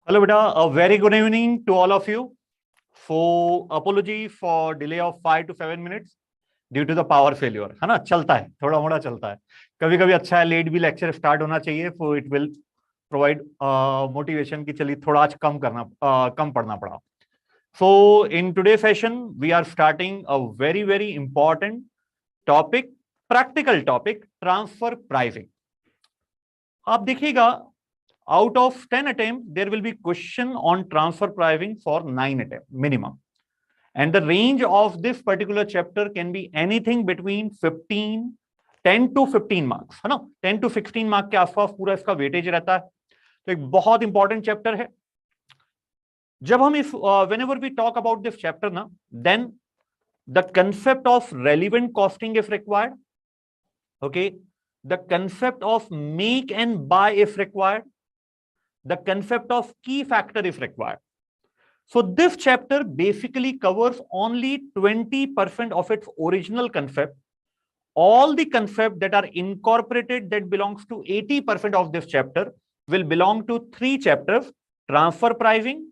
Hello, beta. A very good evening to all of you. So, apology for delay of 5 to 7 minutes due to the power failure. है ना, चलता है, थोड़ा मोड़ा चलता है. कभी कभी अच्छा है, लेट भी लेक्चर स्टार्ट होना चाहिए. So it will provide motivation कि चलिए थोड़ा आज कम पढ़ना पड़ा. So in today's session, we are starting a very important topic, practical topic, transfer pricing. आप देखिएगा, out of 10 attempts, there will be question on transfer pricing for 9 attempts minimum. And the range of this particular chapter can be anything between 10 to 15 marks, है ना, 10 to 16 mark के आसपास पूरा इसका weightage रहता है. तो एक बहुत इंपॉर्टेंट चैप्टर है. जब हम इस whenever we talk about this chapter ना, then the concept of relevant costing is required. Okay, the concept of make and buy is required. The concept of key factor is required. So this chapter basically covers only 20% of its original concept. All the concepts that are incorporated that belongs to 80% of this chapter will belong to 3 chapters: transfer pricing,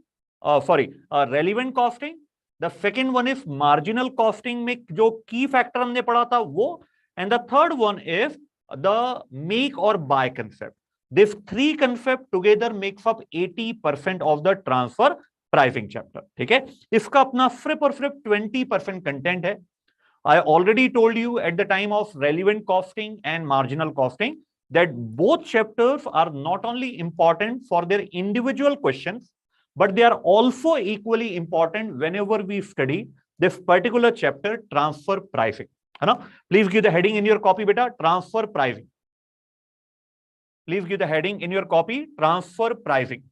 relevant costing. The second one is marginal costing में जो key factor हमने पढ़ा था वो, and the third one is the make or buy concept. These 3 concepts together makes up 80% of the transfer pricing chapter. ठीक है, इसका अपना सिर्फ और सिर्फ 20% कंटेंट है. I already told you at the time of relevant costing and marginal costing that both chapters are not only important for their individual questions, but they are also equally important whenever we study this particular chapter, transfer pricing. है ना? Please give the heading in your copy, beta. Transfer pricing. Please give the heading in your copy, transfer pricing.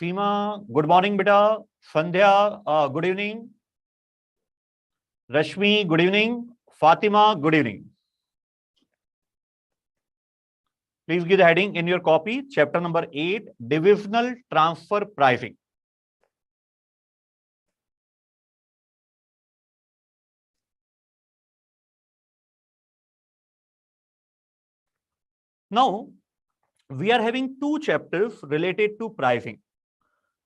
Seema, good morning, beta. Sandhya, good evening. Rashmi, good evening. Fatima, good evening. Please give the heading in your copy, chapter number 8, divisional transfer pricing. Now, we are having 2 chapters related to pricing.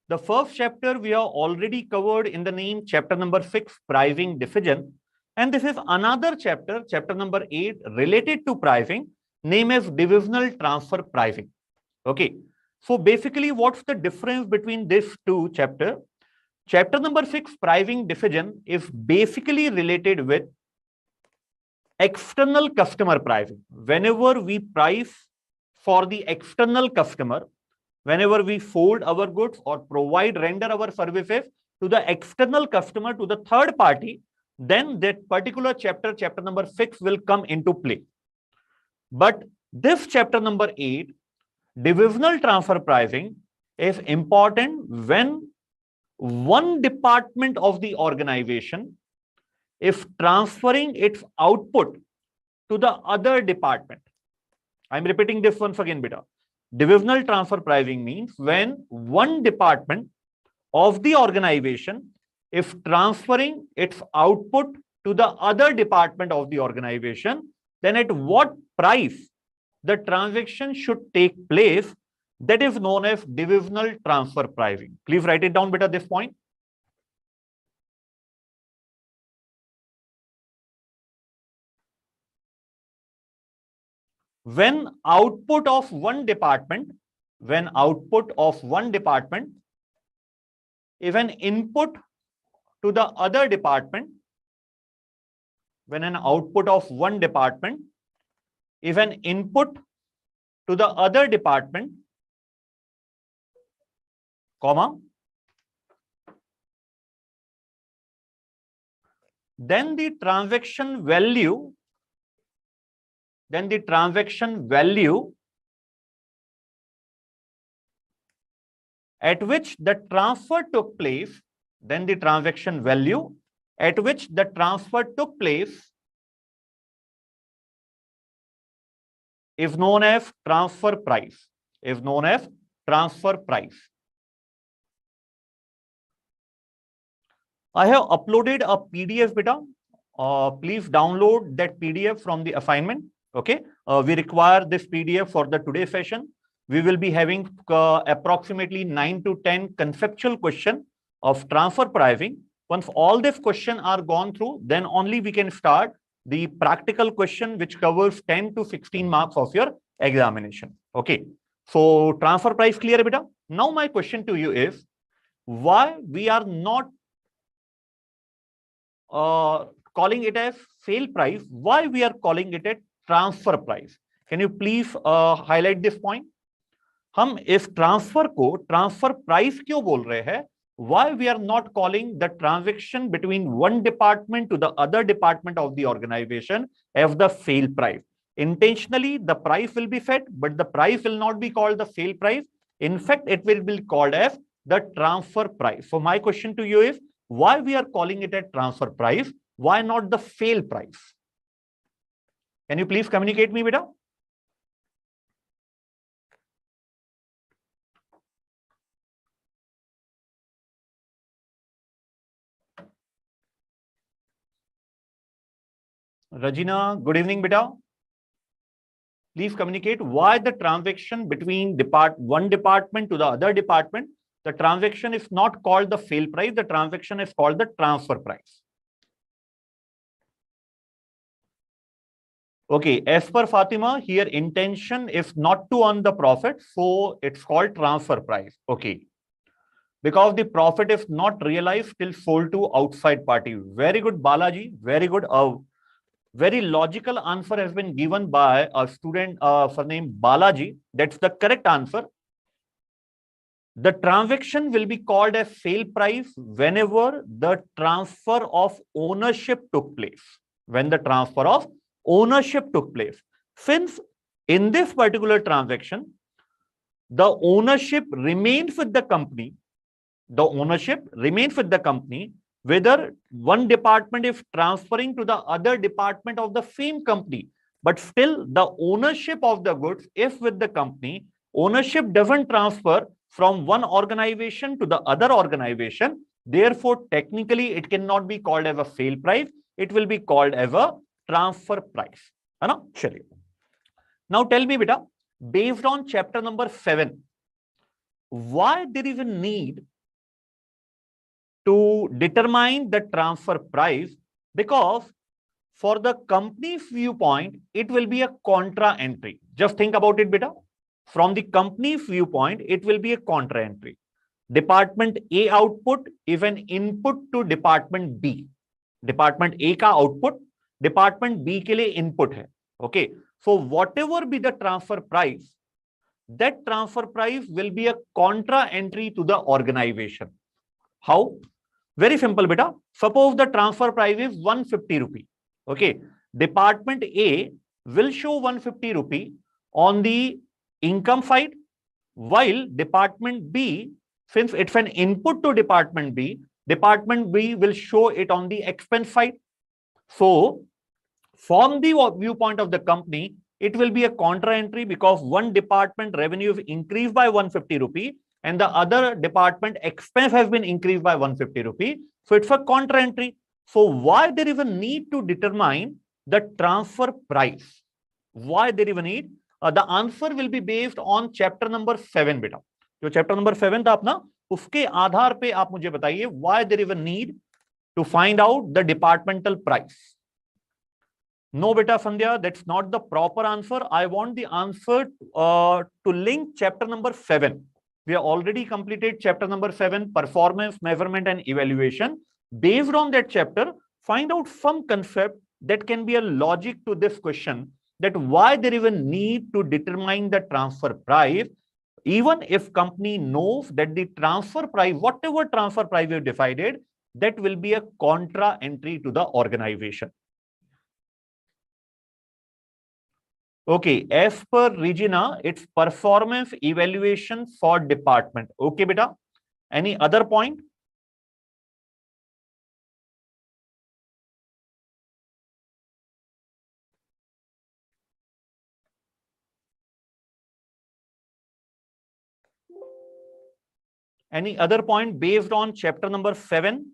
The first chapter we have already covered in the name chapter number 6, pricing decision. And this is another chapter, chapter number 8, related to pricing, name as divisional transfer pricing. Okay. So basically, what's the difference between these 2 chapters? Chapter number 6, pricing decision, is basically related with external customer pricing. Whenever we price for the external customer, whenever we sold our goods or render our services to the external customer, to the third party, then that particular chapter, chapter number 6, will come into play. But this chapter number 8, divisional transfer pricing, is important when one department of the organization is transferring its output to the other department. I'm repeating this once again, beta. Divisional transfer pricing means when one department of the organization is transferring its output to the other department of the organization, then at what price the transaction should take place, that is known as divisional transfer pricing. Please write it down, beta, this point. When output of one department is an input to the other department, when an output of one department is an input to the other department, comma, then the transaction value at which the transfer took place, is known as transfer price. I have uploaded a PDF, beta, please download that PDF from the assignment. Okay, we require this PDF for the today's session. We will be having approximately 9 to 10 conceptual questions of transfer pricing. Once all these questions are gone through, then only we can start the practical question, which covers 10 to 16 marks of your examination. Okay, so transfer price clear, beta? Now my question to you is, why we are not calling it as sale price? Why we are calling it a transfer price? Can you please highlight this point? हम इस transfer को transfer price क्यों बोल रहे हैं? Why we are not calling the transaction between one department to the other department of the organization as the sale price? Intentionally, the price will be set, but the price will not be called the sale price. In fact, it will be called as the transfer price. So my question to you is, why we are calling it a transfer price? Why not the sale price? Can you please communicate me, beta? Rajina, good evening, beta. Please communicate why the transaction between one department to the other department, the transaction is not called the sale price, the transaction is called the transfer price. Okay, as per Fatima, here intention is not to earn the profit, so it's called transfer price. Okay. Because the profit is not realized till sold to outside party. Very good, Balaji. Very good. Very logical answer has been given by a student for name Balaji. That's the correct answer. The transaction will be called as sale price whenever the transfer of ownership took place. When the transfer of ownership took place. Since in this particular transaction, the ownership remains with the company. The ownership remains with the company, whether one department is transferring to the other department of the same company, but still the ownership of the goods is with the company. Ownership doesn't transfer from one organization to the other organization. Therefore, technically, it cannot be called as a sale price. It will be called as a transfer price. Now tell me, beta, based on chapter number 7, why there is a need to determine the transfer price? Because for the company's viewpoint, it will be a contra entry. Just think about it, beta. From the company's viewpoint, it will be a contra entry. Department A output is an input to department B. Department A का output department B के लिए input है. Okay. So whatever be the transfer price, that transfer price will be a contra entry to the organization. How? Very simple, beta. Suppose the transfer price is 150 rupee. Okay. Department A will show 150 rupee on the income side, while department B, since it's an input to department B will show it on the expense side. So from the viewpoint of the company, it will be a contra entry because one department revenue is increased by 150 rupee and the other department expense has been increased by 150 rupee. So it's a contra entry. So why there is a need to determine the transfer price? Why there is a need? The answer will be based on chapter number 7, beta. जो chapter number 7 था अपना, उसके आधार पे आप मुझे बताइए why there is a need to find out the departmental price. No, beta Sandhya, that's not the proper answer. I want the answer to link chapter number 7. We have already completed chapter number 7, performance, measurement, and evaluation. Based on that chapter, find out some concept that can be a logic to this question, that why there is a need to determine the transfer price, even if company knows that the transfer price, whatever transfer price we decided, that will be a contra entry to the organization. Okay, as per Regina, it's performance evaluation for department. Okay, beta. Any other point? Any other point based on chapter number 7?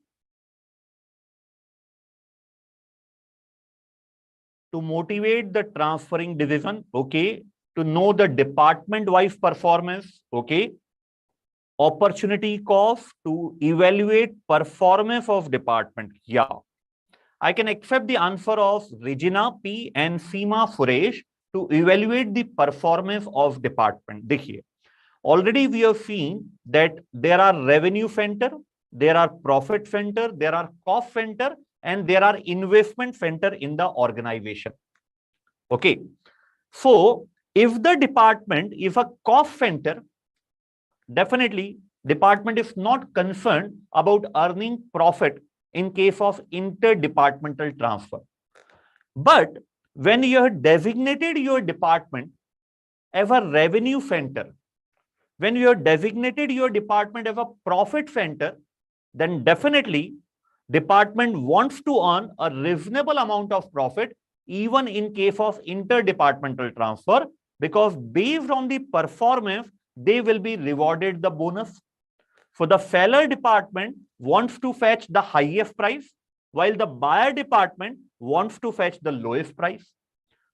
to motivate the transferring division, okay, to know the department-wise performance, okay, opportunity cost to evaluate performance of department. Yeah, I can accept the answer of Regina P and Seema Suresh to evaluate the performance of department. देखिए, already we have seen that there are revenue center, there are profit center, there are cost center, and there are investment center in the organization. Okay. So if the department is a cost center, definitely department is not concerned about earning profit in case of interdepartmental transfer. But when you have designated your department as a revenue center, when you have designated your department as a profit center, then definitely department wants to earn a reasonable amount of profit even in case of interdepartmental transfer, because based on the performance, they will be rewarded the bonus. So the seller department wants to fetch the highest price, while the buyer department wants to fetch the lowest price.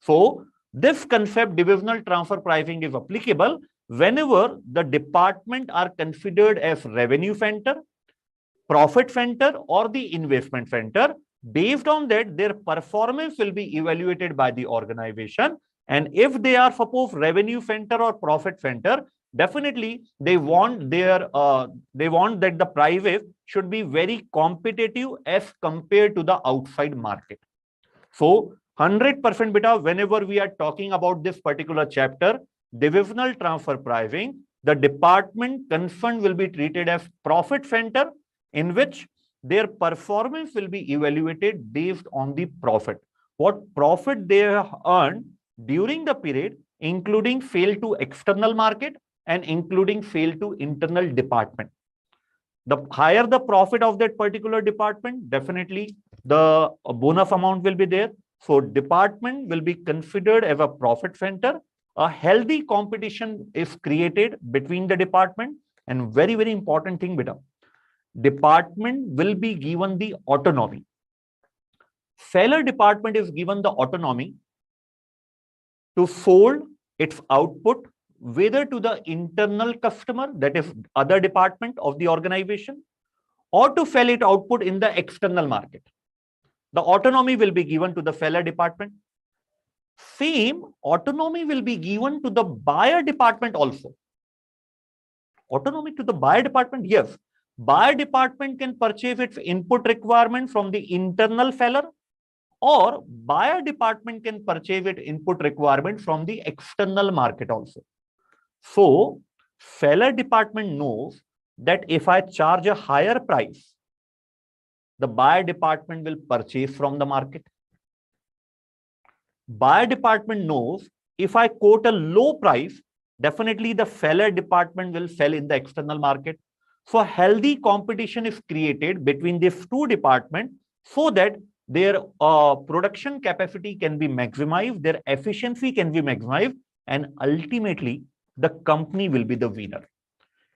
So this concept, divisional transfer pricing, is applicable whenever the department are considered as revenue center, profit center, or the investment center. Based on that, their performance will be evaluated by the organization. And if they are, suppose, revenue center or profit center, definitely they want that the prices should be very competitive as compared to the outside market. So 100% beta, whenever we are talking about this particular chapter, divisional transfer pricing, the department concerned will be treated as profit center, in which their performance will be evaluated based on the profit. What profit they have earned during the period, including sale to external market and including sale to internal department. The higher the profit of that particular department, definitely the bonus amount will be there. So department will be considered as a profit center. A healthy competition is created between the department, and very, very important thing, beta, department will be given the autonomy. Seller department is given the autonomy to sold its output whether to the internal customer, that is other department of the organization, or to sell it output in the external market. The autonomy will be given to the seller department. Same autonomy will be given to the buyer department also. Autonomy to the buyer department, yes. Buyer department can purchase its input requirement from the internal seller, or buyer department can purchase its input requirement from the external market also. So seller department knows that if I charge a higher price, the buyer department will purchase from the market. Buyer department knows if I quote a low price, definitely the seller department will sell in the external market. So healthy competition is created between these two departments so that their production capacity can be maximized, their efficiency can be maximized, and ultimately the company will be the winner.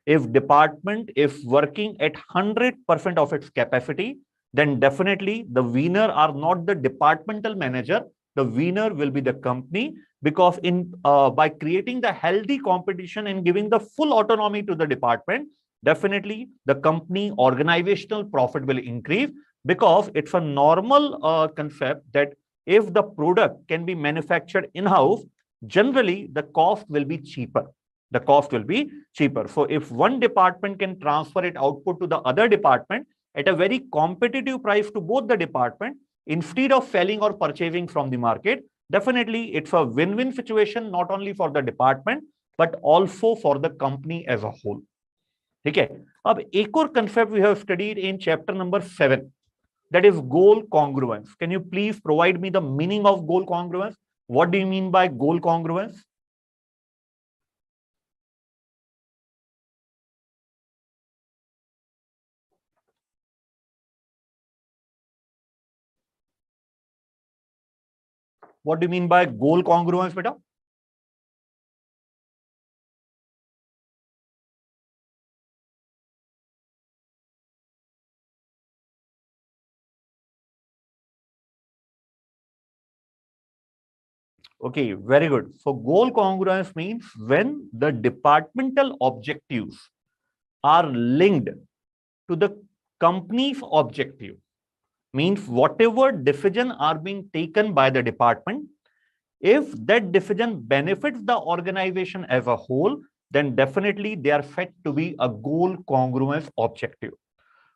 If department is working at 100% of its capacity, then definitely the winner are not the departmental manager, the winner will be the company, because by creating the healthy competition and giving the full autonomy to the department, definitely the company organizational profit will increase, because it's a normal concept that if the product can be manufactured in-house, generally the cost will be cheaper. The cost will be cheaper. So if one department can transfer its output to the other department at a very competitive price to both the department, instead of selling or purchasing from the market, definitely it's a win-win situation, not only for the department, but also for the company as a whole. Okay. अब एक और concept we have studied in chapter number 7, that is goal congruence. Can you please provide me the meaning of goal congruence? What do you mean by goal congruence? What do you mean by goal congruence, beta? Okay, very good. So goal congruence means when the departmental objectives are linked to the company's objective, means whatever decision are being taken by the department, if that decision benefits the organization as a whole, then definitely they are said to be a goal congruence objective.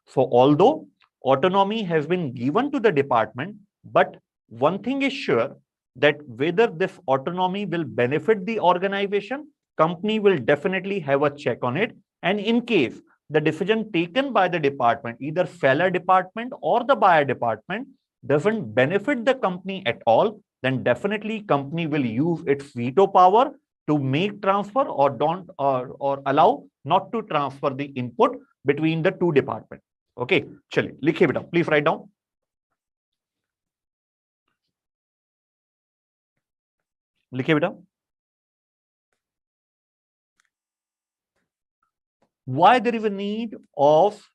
So although autonomy has been given to the department, but one thing is sure, that whether this autonomy will benefit the organization, company will definitely have a check on it. And in case the decision taken by the department, either seller department or the buyer department, doesn't benefit the company at all, then definitely company will use its veto power to make transfer or don't or allow not to transfer the input between the two departments. Okay चलिए लिखिए बेटा, please write down. लिखिए बेटा. Why there is a need of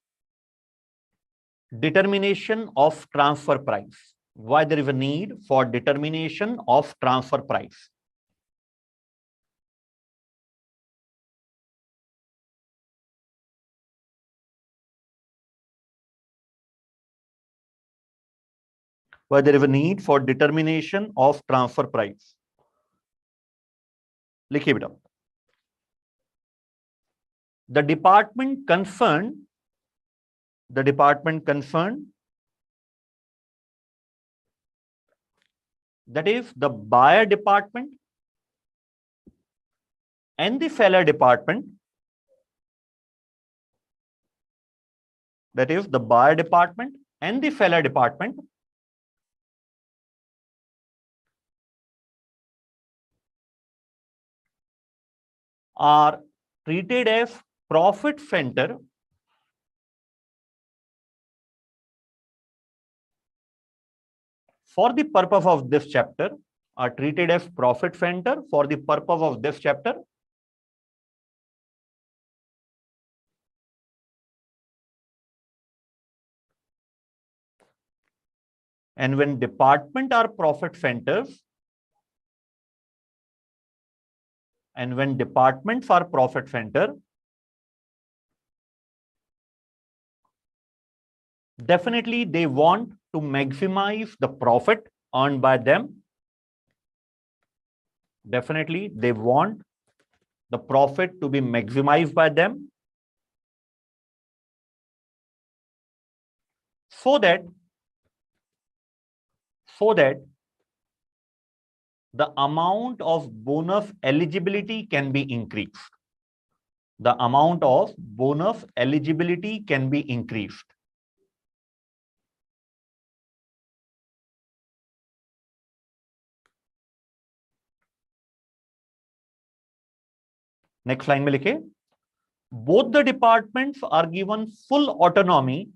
determination of transfer price? Why there is a need for determination of transfer price? Why there is a need for determination of transfer price? लिखिए बेटा. The department concerned that is the buyer department and the seller department, that is the buyer department and the seller department, are treated as profit center for the purpose of this chapter, are treated as profit center for the purpose of this chapter. And when department are profit centers, and when departments are profit center, definitely they want to maximize the profit earned by them. Definitely they want the profit to be maximized by them, so that the amount of bonus eligibility can be increased. The amount of bonus eligibility can be increased. Next line में लिखे, both the departments are given full autonomy.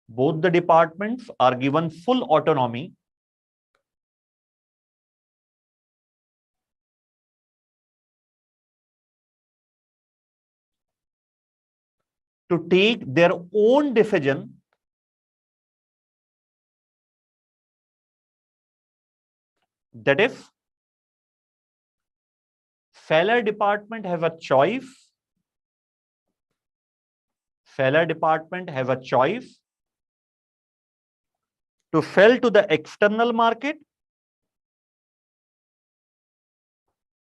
Both the departments are given full autonomy to take their own decision that if seller department have a choice, seller department have a choice to sell to the external market.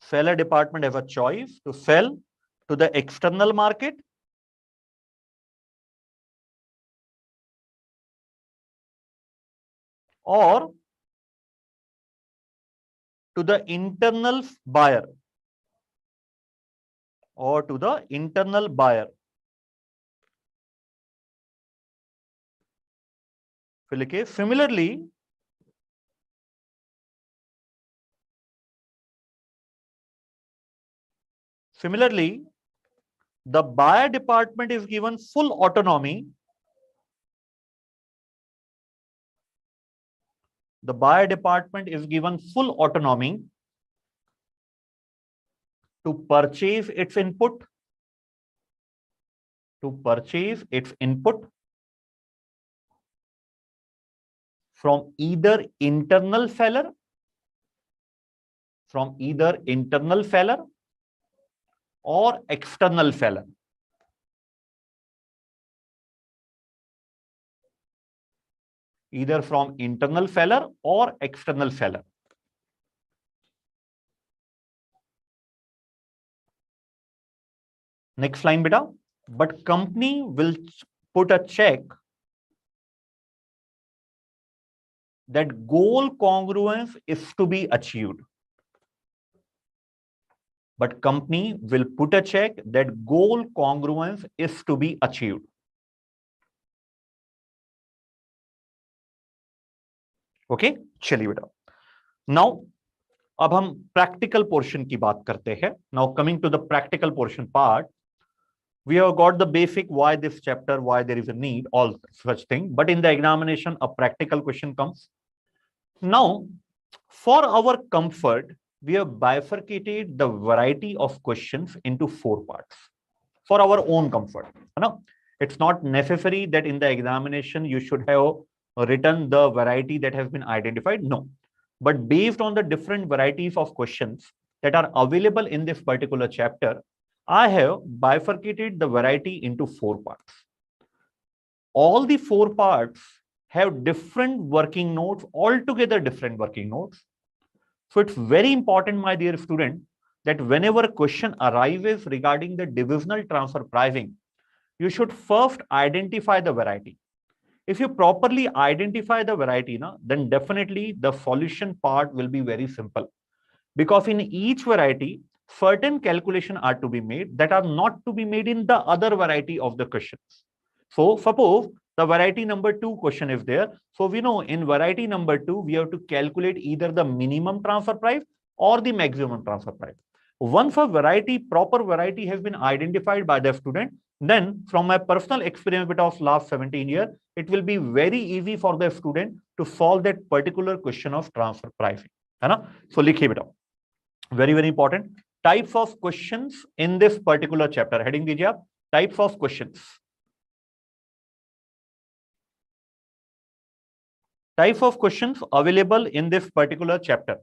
Seller department have a choice to sell to the external market or to the internal buyer, or to the internal buyer. फिर लिखिए, similarly, the buyer department is given full autonomy. The buyer department is given full autonomy to purchase its input, from either internal failure, or external failure. Either from internal failure or external failure. Next line, beta. But company will put a check that goal congruence is to be achieved. But company will put a check that goal congruence is to be achieved. Okay, चलिए बेटा. Now अब हम practical portion की बात करते हैं. Now coming to the practical portion part, we have got the basic why this chapter, why there is a need, all such thing, but in the examination a practical question comes. Now for our comfort, we have bifurcated the variety of questions into 4 parts for our own comfort. It's not necessary that in the examination you should have written the variety that has been identified, no, but based on the different varieties of questions that are available in this particular chapter, I have bifurcated the variety into 4 parts. All the 4 parts have different working notes, altogether different working notes. So it's very important, my dear student, that whenever a question arises regarding the divisional transfer pricing, you should first identify the variety. If you properly identify the variety, then definitely the solution part will be very simple. Because in each variety, certain calculations are to be made that are not to be made in the other variety of the questions. So suppose the variety number 2 question is there. So we know in variety number 2, we have to calculate either the minimum transfer price or the maximum transfer price. Once a variety, proper variety has been identified by the student, then from my personal experience of last 17 years, it will be very easy for the student to solve that particular question of transfer pricing. So likhiye beta. Very, very important. Types of questions in this particular chapter. Heading दीजिए आप, types of questions. Types of questions available in this particular chapter.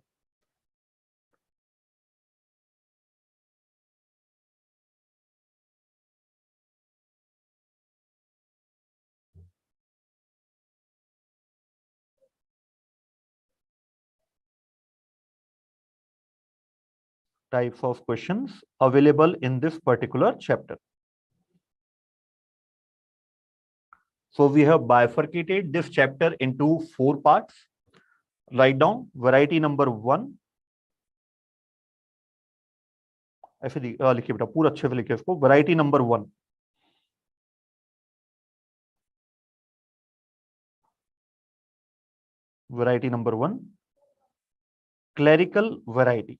Types of questions available in this particular chapter. So we have bifurcated this chapter into 4 parts. Write down variety number 1. ऐसे लिखिए बेटा, पूरा अच्छे से लिखिए इसको. Variety number 1. Variety number 1, clerical variety.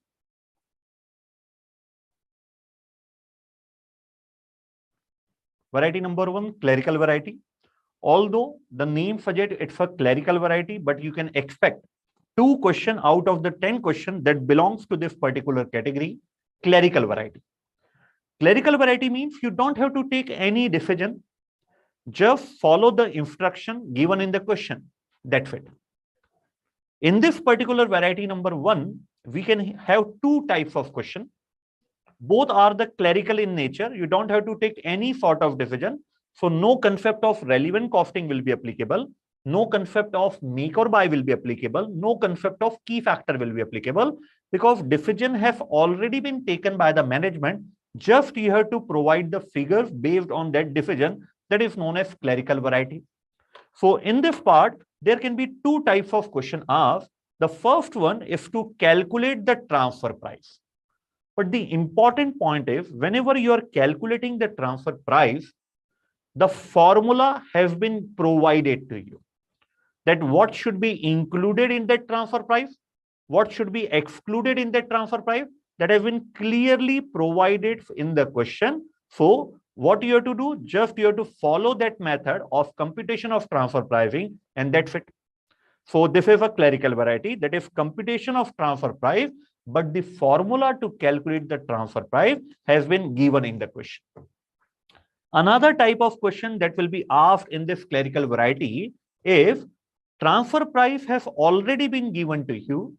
Variety number 1, clerical variety. Although the name suggests it's a clerical variety, but you can expect 2 questions out of the 10 questions that belongs to this particular category, clerical variety. Clerical variety means you don't have to take any decision, just follow the instruction given in the question. That's it. In this particular variety number 1, we can have 2 types of question. Both are the clerical in nature. You don't have to take any sort of decision. So no concept of relevant costing will be applicable. No concept of make or buy will be applicable. No concept of key factor will be applicable, because decision has already been taken by the management. Just you have to provide the figures based on that decision. That is known as clerical variety. So in this part, there can be 2 types of question asked. The first one is to calculate the transfer price. But the important point is, whenever you are calculating the transfer price, the formula has been provided to you. That what should be included in that transfer price, what should be excluded in that transfer price, that has been clearly provided in the question. So what you have to do, just you have to follow that method of computation of transfer pricing, and that's it. So this is a clerical variety, that is computation of transfer price, but the formula to calculate the transfer price has been given in the question. Another type of question that will be asked in this clerical variety is Transfer price has already been given to you.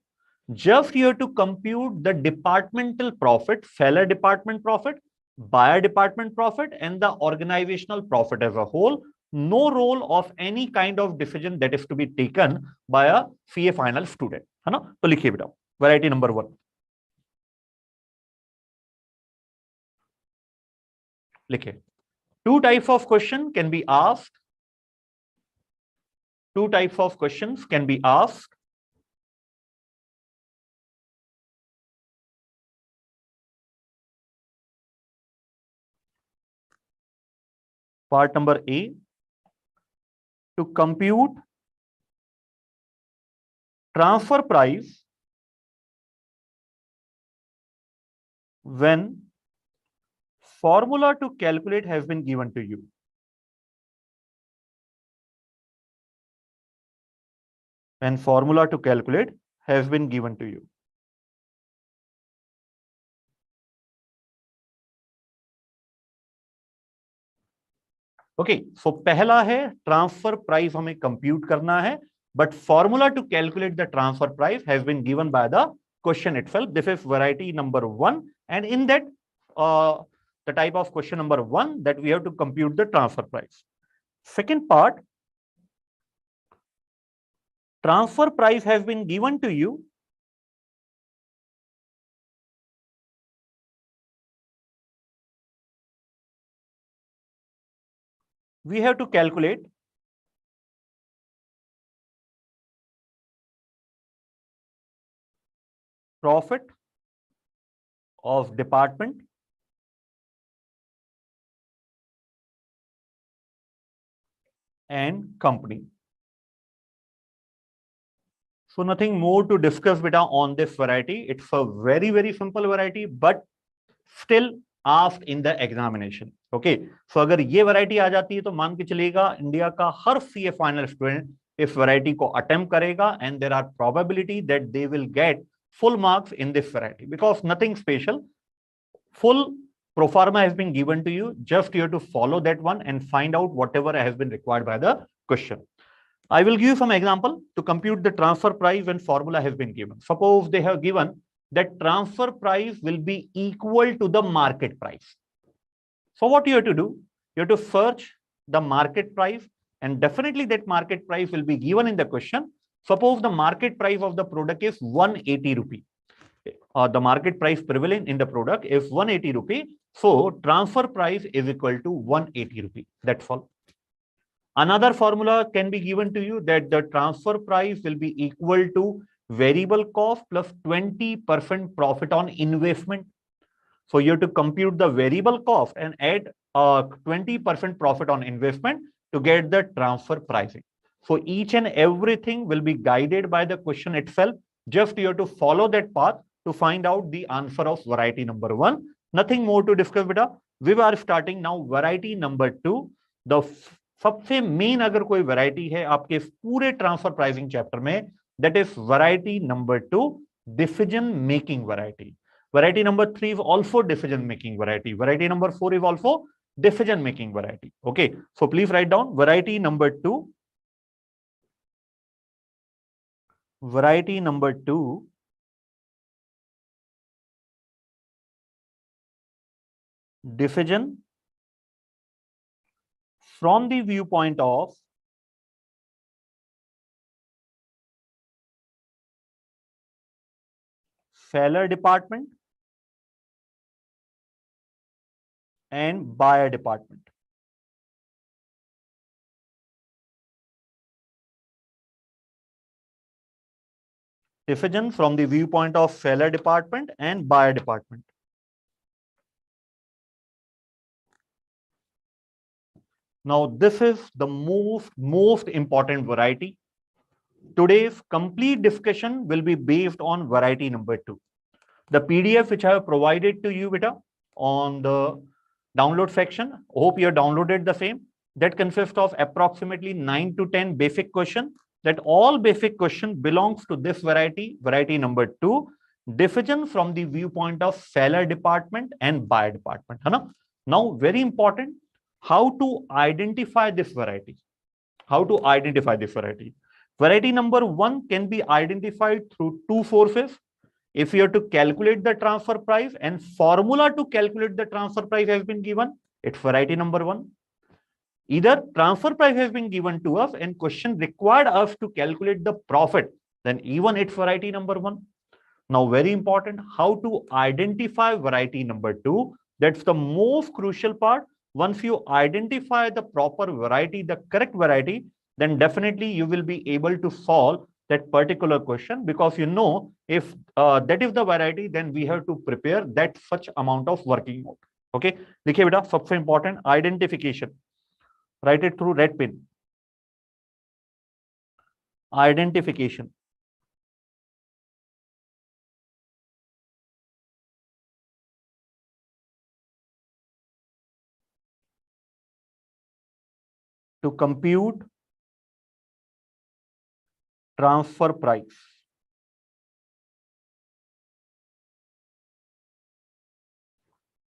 Just you have to compute the departmental profit, seller department profit, buyer department profit, and the organizational profit as a whole. No role of any kind of decision that is to be taken by a CA final student. है ना? तो लिखिए बेटा, variety number 1. लिखिए. Two types of question can be asked. Two types of questions can be asked. Part number A, to compute transfer price when formula to calculate has been given to you. When formula to calculate has been given to you. Okay, so पहला है transfer price हमें compute करना है, but formula to calculate the transfer price has been given by the question itself. This is variety number 1, and in that the type of question number 1 that we have to compute the transfer price. Second part, transfer price has been given to you. We have to calculate profit of department and company. So nothing more to discuss beta on this variety. It's a very simple variety, but still asked in the examination. Okay, so अगर ये variety आ जाती है तो मान के चलेगा India का हर CA final student इस variety को attempt करेगा, and there are probability that they will get full marks in this variety because nothing special. Full pro forma has been given to you. Just you have to follow that one and find out whatever has been required by the question. I will give you some example to compute the transfer price when formula has been given. Suppose they have given that transfer price will be equal to the market price. So what you have to do? You have to search the market price, and definitely that market price will be given in the question. Suppose the market price of the product is 180 rupee. The market price prevalent in the product is 180 rupee. So transfer price is equal to 180 rupee. That's all. Another formula can be given to you that the transfer price will be equal to variable cost plus 20% profit on investment. So you have to compute the variable cost and add 20% profit on investment to get the transfer pricing. So each and everything will be guided by the question itself. Just you have to follow that path to find out the answer of variety number 1. Nothing more to discuss beta. We are starting now variety number 2. The सबसे main अगर कोई variety है आपके पूरे transfer pricing chapter में, that is variety number 2, decision making variety. Variety number 3 is also decision making variety. Variety number 4 is also decision making variety. Okay, so please write down variety number 2. Variety number 2, decision from the viewpoint of seller department and buyer department. Decision from the viewpoint of seller department and buyer department. Now, this is the most important variety. Today's complete discussion will be based on variety number 2. The PDF which I have provided to you beta on the download section, hope you have downloaded the same. That consists of approximately 9 to 10 basic questions. That all basic question belongs to this variety, variety number 2, decision from the viewpoint of seller department and buyer department. है ना? Now, very important. How to identify this variety? How to identify this variety? Variety number 1 can be identified through two sources. If you have to calculate the transfer price and formula to calculate the transfer price has been given, it's variety number 1. Either transfer price has been given to us and question required us to calculate the profit, then even it's variety number 1. Now, very important, how to identify variety number 2. That's the most crucial part. Once you identify the proper variety, the correct variety, then definitely you will be able to solve that particular question, because you know if that is the variety, then we have to prepare that such amount of working mode. Okay, देखिए बेटा सबसे important identification. Write it through red pen. Identification. To compute transfer price.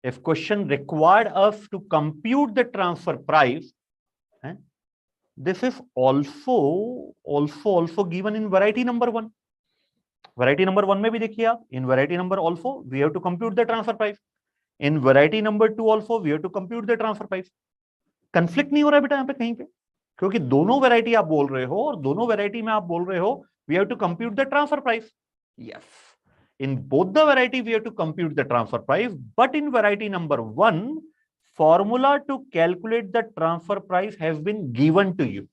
If question required us to compute the transfer price, this is also given in variety number 1. Variety number 1 में भी देखिए आप, in variety number also we have to compute the transfer price. In variety number 2 also we have to compute the transfer price. Conflict नहीं हो रहा है बेटा यहाँ पे कहीं पे, क्योंकि दोनों वैरायटी आप बोल रहे हो और दोनों वैरायटी में आप बोल रहे हो we have to compute the transfer price. Yes, in both the variety we have to compute the transfer price, but in variety number 1 formula to calculate the transfer price has been given to you.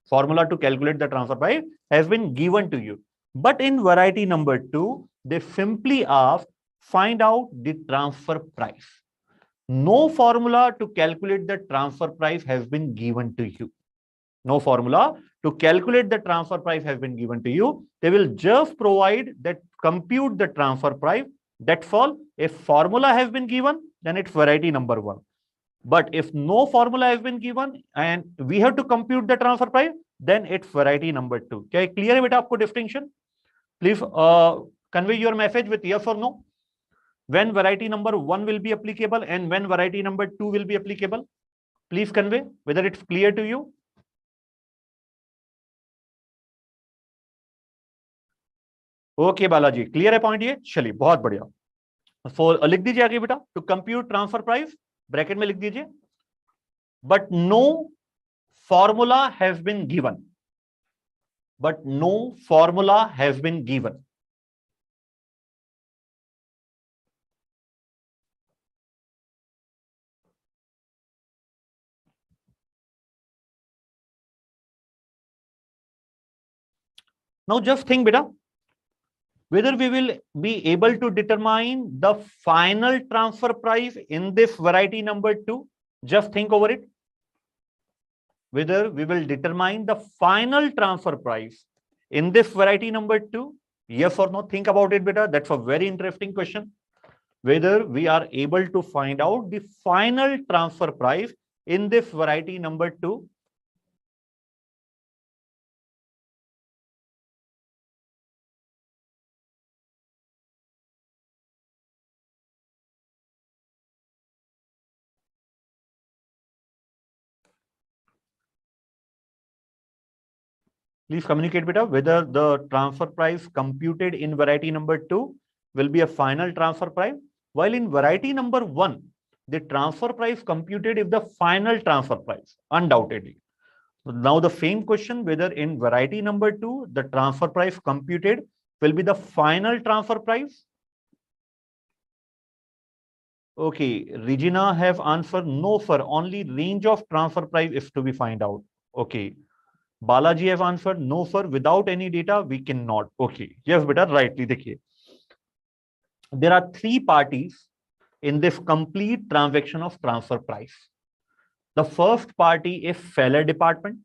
Formula to calculate the transfer price has been given to you, but in variety number 2 they simply ask find out the transfer price. No formula to calculate the transfer price has been given to you. No formula to calculate the transfer price has been given to you. They will just provide that compute the transfer price. That's all. If formula has been given, then it's variety number 1. But if no formula has been given and we have to compute the transfer price, then it's variety number 2. Okay, clear है बेटा आपको distinction? Please convey your message with yes or no. When variety number 1 will be applicable and when variety number 2 will be applicable. Please convey whether it's clear to you. Okay Balaji, clear है point ये? चलिए बहुत बढ़िया. लिख दीजिए आगे बेटा, to compute transfer price bracket में लिख दीजिए, but no formula has been given. But no formula has been given. Now just think beta, whether we will be able to determine the final transfer price in this variety number 2. Just think over it. Whether we will determine the final transfer price in this variety number 2. Yes or no? Think about it beta. That's a very interesting question. Whether we are able to find out the final transfer price in this variety number 2. Please communicate beta whether the transfer price computed in variety number 2 will be a final transfer price, while in variety number 1 the transfer price computed is the final transfer price undoubtedly. Now the same question, whether in variety number 2 the transfer price computed will be the final transfer price. Okay, Regina have answered no sir, only range of transfer price is to be find out. Okay, Balaji have answered no sir, without any data we cannot. Okay, yes beta, rightly देखिए. There are 3 parties in this complete transaction of transfer price. The first party is seller department.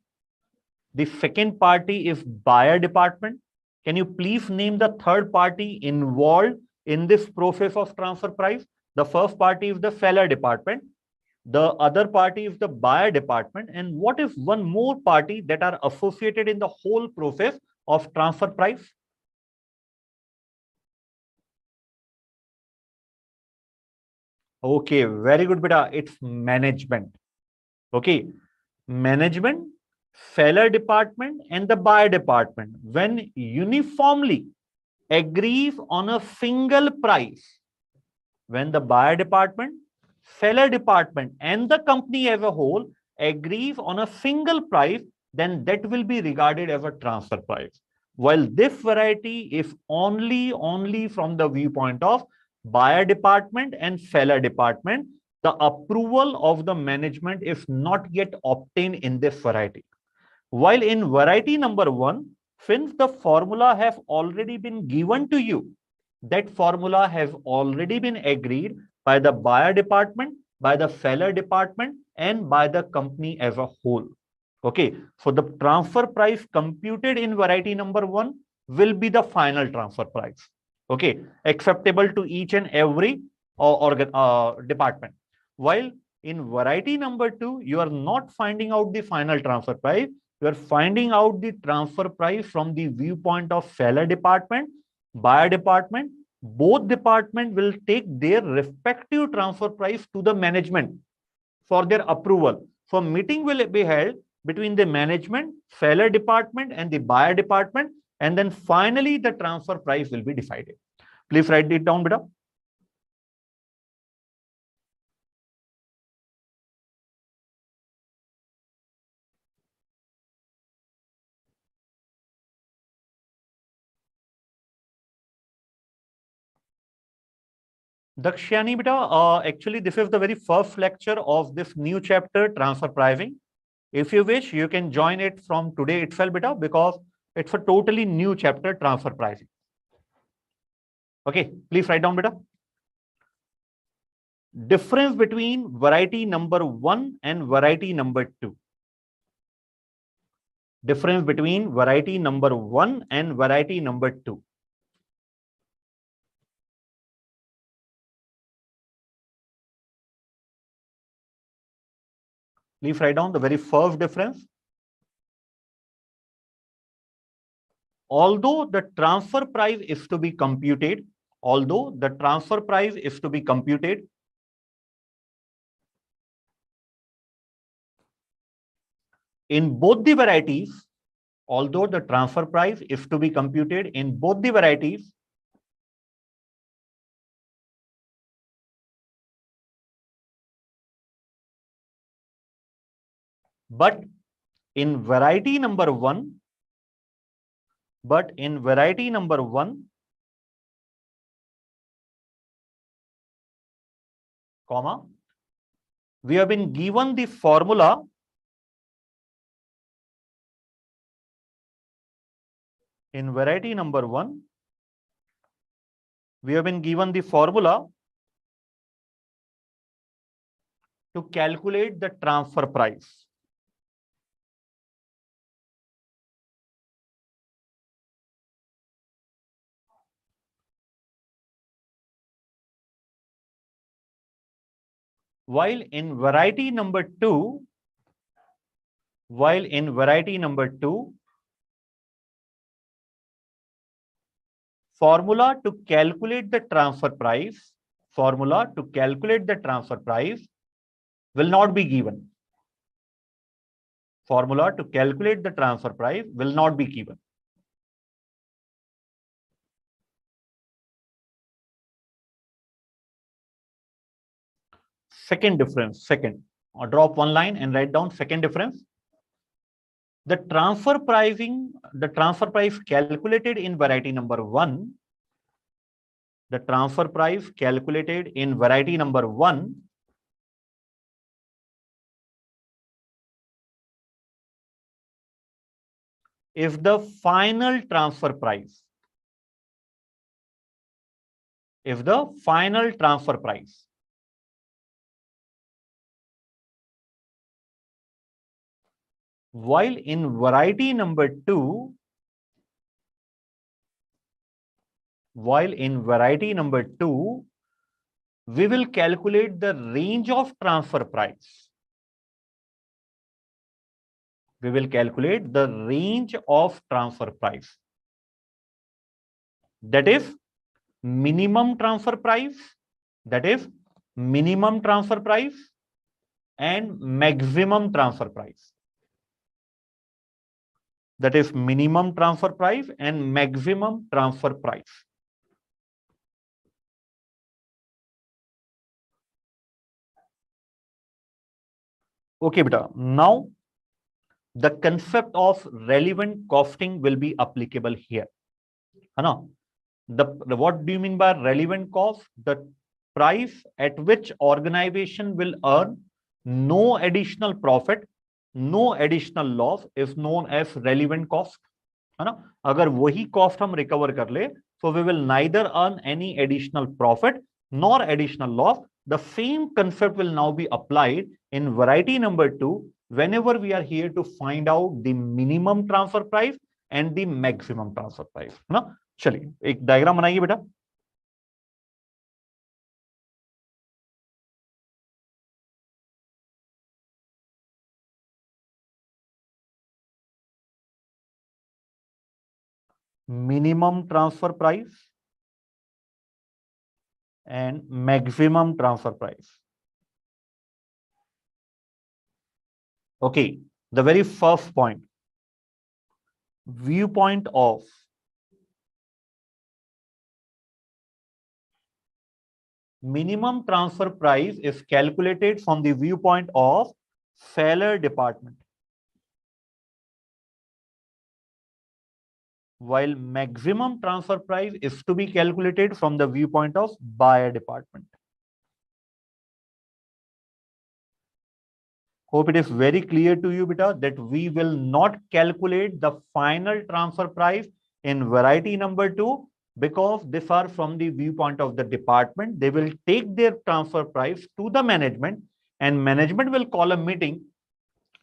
The second party is buyer department. Can you please name the third party involved in this process of transfer price? The first party is the seller department. The other party is the buyer department. And what is one more party that are associated in the whole process of transfer price? Okay, very good beta. It's management. Okay, management seller department and the buyer department, when uniformly agrees on a single price, when the buyer department, seller department, and the company as a whole agrees on a single price, then that will be regarded as a transfer price. While this variety is only from the viewpoint of buyer department and seller department, the approval of the management is not yet obtained in this variety. While in variety number 1, since the formula has already been given to you, that formula has already been agreed by the buyer department, by the seller department, and by the company as a whole. Okay, so the transfer price computed in variety number 1 will be the final transfer price. Okay, acceptable to each and every department. While in variety number 2, you are not finding out the final transfer price, you are finding out the transfer price from the viewpoint of seller department, buyer department. Both department will take their respective transfer price to the management for their approval. So meeting will be held between the management, seller department, and the buyer department, and then finally the transfer price will be decided. Please write it down, beta. Dakshyani, beta, actually this is the very first lecture of this new chapter, transfer pricing. If you wish, you can join it from today itself, beta, because it's a totally new chapter, transfer pricing. Okay, please write down, beta. Difference between variety number 1 and variety number 2. Difference between variety number 1 and variety number 2. Please write down the very first difference. Although the transfer price is to be computed, in both the varieties, although the transfer price is to be computed in both the varieties, but in variety number 1, comma, we have been given the formula in variety number 1, we have been given the formula to calculate the transfer price. While in variety number 2, formula to calculate the transfer price, will not be given. Formula to calculate the transfer price will not be given. Second difference, drop one line and write down second difference. The transfer price calculated in variety number 1, if the final transfer price, while in variety number 2, we will calculate the range of transfer price. That is minimum transfer price, and maximum transfer price. that is minimum transfer price and maximum transfer price. Okay beta, now the concept of relevant costing will be applicable here, है ना? What do you mean by relevant cost? The price at which organization will earn no additional profit, no additional loss is known as relevant cost, है ना? अगर वही cost हम recover कर ले, so we will neither earn any additional profit nor additional loss. The same concept will now be applied in variety number 2 whenever we are here to find out the minimum transfer price and the maximum transfer price, है ना? चलिए एक diagram बनाइए बेटा. Minimum transfer price and maximum transfer price. Okay, the very first point, viewpoint of minimum transfer price is calculated from the viewpoint of seller department, while maximum transfer price is to be calculated from the viewpoint of buyer department. Hope it is very clear to you beta that we will not calculate the final transfer price in variety number 2 because these are from the viewpoint of the department. They will take their transfer price to the management and management will call a meeting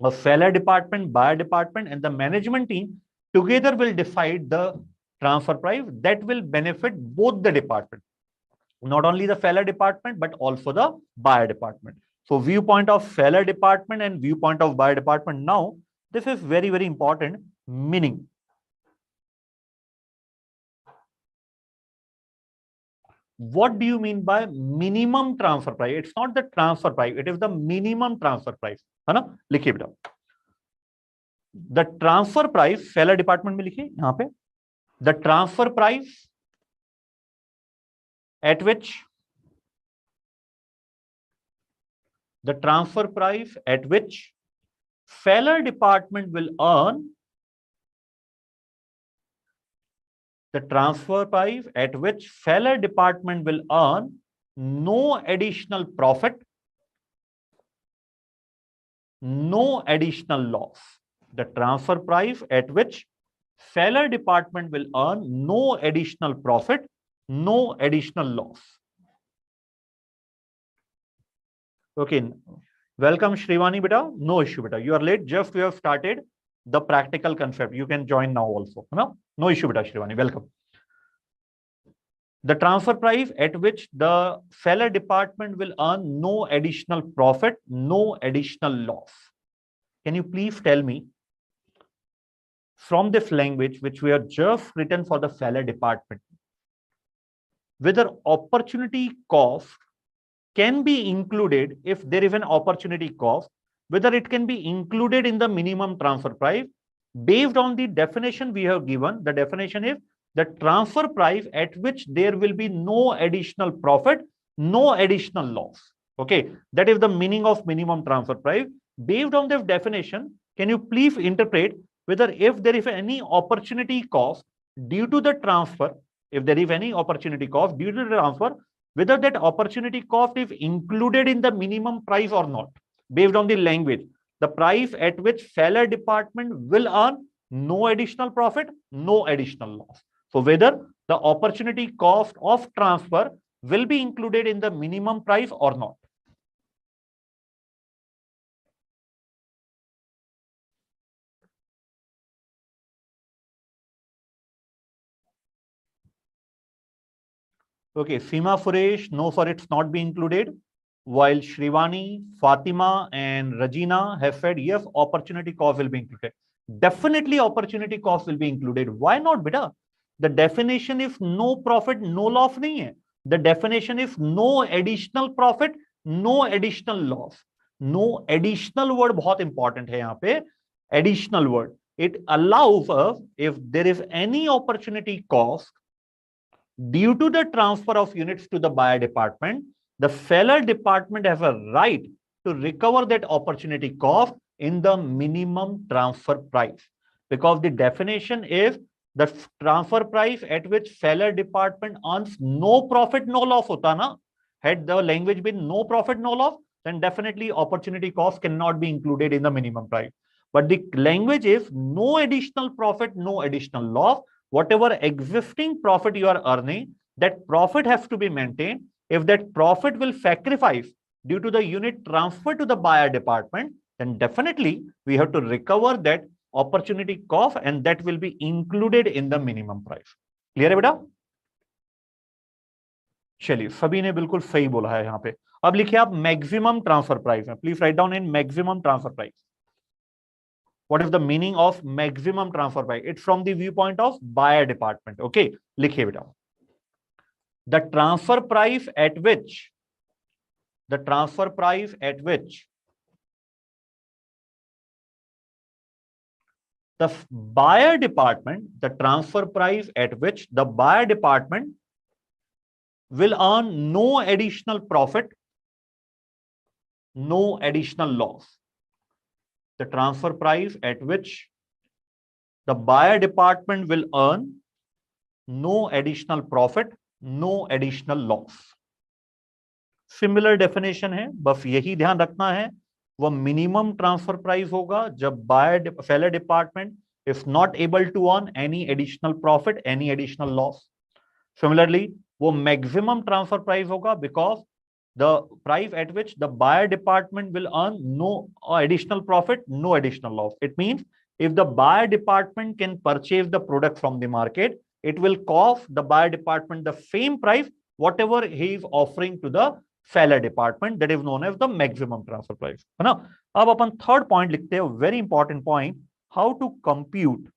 of seller department, buyer department, and the management team together will decide the transfer price that will benefit both the department, not only the seller department but also the buyer department. So viewpoint of seller department and viewpoint of buyer department. Now this is very, very important. Meaning, what do you mean by minimum transfer price? It's not the transfer price, it is the minimum transfer price, है ना? लिखिए बेटा. The transfer price seller department में लिखिए यहाँ पे. The transfer price at which seller department will earn no additional profit, no additional loss. The transfer price at which seller department will earn no additional profit, no additional loss. Okay, welcome Shrivani beta. No issue beta, you are late, just we have started the practical concept. You can join now also, no issue beta. Shrivani, welcome. The transfer price at which the seller department will earn no additional profit, no additional loss. Can you please tell me from this language which we have just written for the seller department, whether opportunity cost can be included? If there is an opportunity cost, whether it can be included in the minimum transfer price based on the definition we have given. The definition is the transfer price at which there will be no additional profit, no additional loss. Okay, that is the meaning of minimum transfer price. Based on this definition, can you please interpret whether if there is any opportunity cost due to the transfer, whether that opportunity cost is included in the minimum price or not, based on the language. The price at which seller department will earn no additional profit, no additional loss. So whether the opportunity cost of transfer will be included in the minimum price or not. Okay, Seema Suresh, no sir, it's not be included. While Shrivani, Fatima and Regina have said yes, opportunity cost will be included. Definitely opportunity cost will be included. Why not beta? The definition is no profit, no loss nahi hai. The definition is no additional profit, no additional loss. No additional word बहुत important है यहाँ पे. Additional word. it allows us, if there is any opportunity cost due to the transfer of units to the buyer department, the seller department has a right to recover that opportunity cost in the minimum transfer price. Because the definition is the transfer price at which seller department earns no profit, no loss hota na. Had the language been no profit, no loss, then definitely opportunity cost cannot be included in the minimum price. But the language is no additional profit, no additional loss. Whatever existing profit you are earning, that profit has to be maintained. If that profit will sacrifice due to the unit transfer to the buyer department, then definitely we have to recover that opportunity cost and that will be included in the minimum price. Clear है बेटा? चलिए, सभी ने बिल्कुल सही बोला है यहाँ पे. अब लिखिए आप मैक्सिमम ट्रांसफर प्राइस में. Please write down in maximum transfer price. What is the meaning of maximum transfer price? It's from the viewpoint of buyer department. Okay, लिखिए बेटा. The transfer price at which the buyer department, the transfer price at which the buyer department will earn no additional profit, no additional loss. The transfer price at which the buyer department will earn no additional profit, no additional loss. Similar definition है, बस यही ध्यान रखना है, वह minimum transfer price होगा जब buyer seller department is not able to earn any additional profit, any additional loss. Similarly वो मैक्सिमम ट्रांसफर प्राइस होगा because the price at which the buyer department will earn no additional profit, no additional loss. It means if the buyer department can purchase the product from the market, it will cost the buyer department the same price whatever he is offering to the seller department. That is known as the maximum transfer price. है ना? अब अपन third point लिखते हैं, very important point, how to compute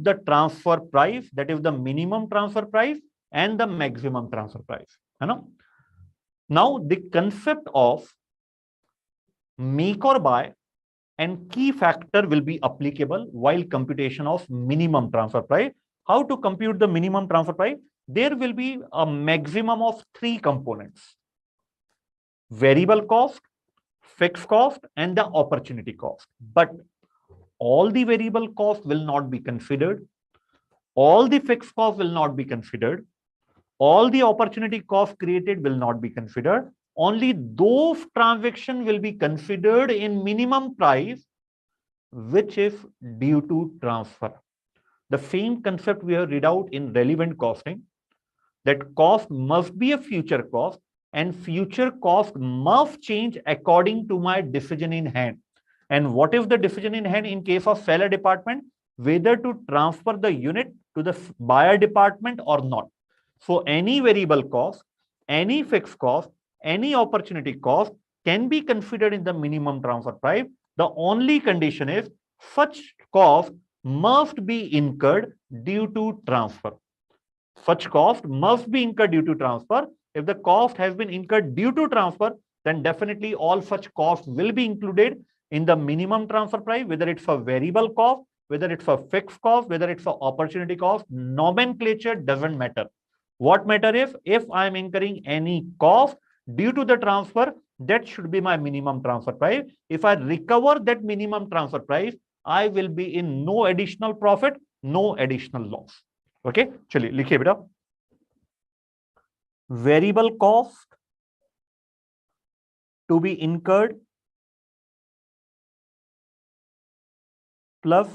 the transfer price, that is the minimum transfer price and the maximum transfer price. है ना? Now the concept of make or buy and key factor will be applicable while computation of minimum transfer price. How to compute the minimum transfer price? There will be a maximum of 3 components: variable cost, fixed cost, and the opportunity cost. But all the variable cost will not be considered, all the fixed cost will not be considered, all the opportunity cost created will not be considered. Only those transactions will be considered in minimum price which is due to transfer. The same concept we have read out in relevant costing, that cost must be a future cost and future cost must change according to my decision in hand. And what is the decision in hand in case of seller department? Whether to transfer the unit to the buyer department or not. So any variable cost, any fixed cost, any opportunity cost can be considered in the minimum transfer price. The only condition is such cost must be incurred due to transfer. Such cost must be incurred due to transfer. If the cost has been incurred due to transfer, then definitely all such costs will be included in the minimum transfer price, whether it's for variable cost, whether it's for fixed cost, whether it's for opportunity cost. Nomenclature doesn't matter. What matter is if I'm incurring any cost due to the transfer, that should be my minimum transfer price. If I recover that minimum transfer price, I will be in no additional profit, no additional loss. Okay, चलिए लिखिए बेटा. Variable cost to be incurred plus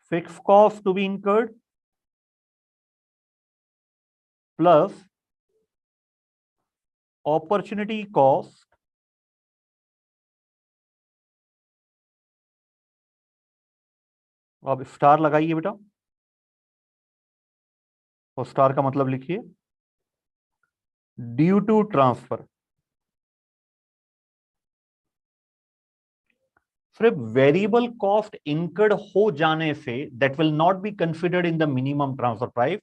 fixed cost to be incurred plus opportunity cost अब star लगाइए बेटा, और star का मतलब लिखिए ड्यू टू ट्रांसफर. सिर्फ वेरिएबल कॉस्ट इंकर्ड हो जाने से that will not be considered in the minimum transfer price.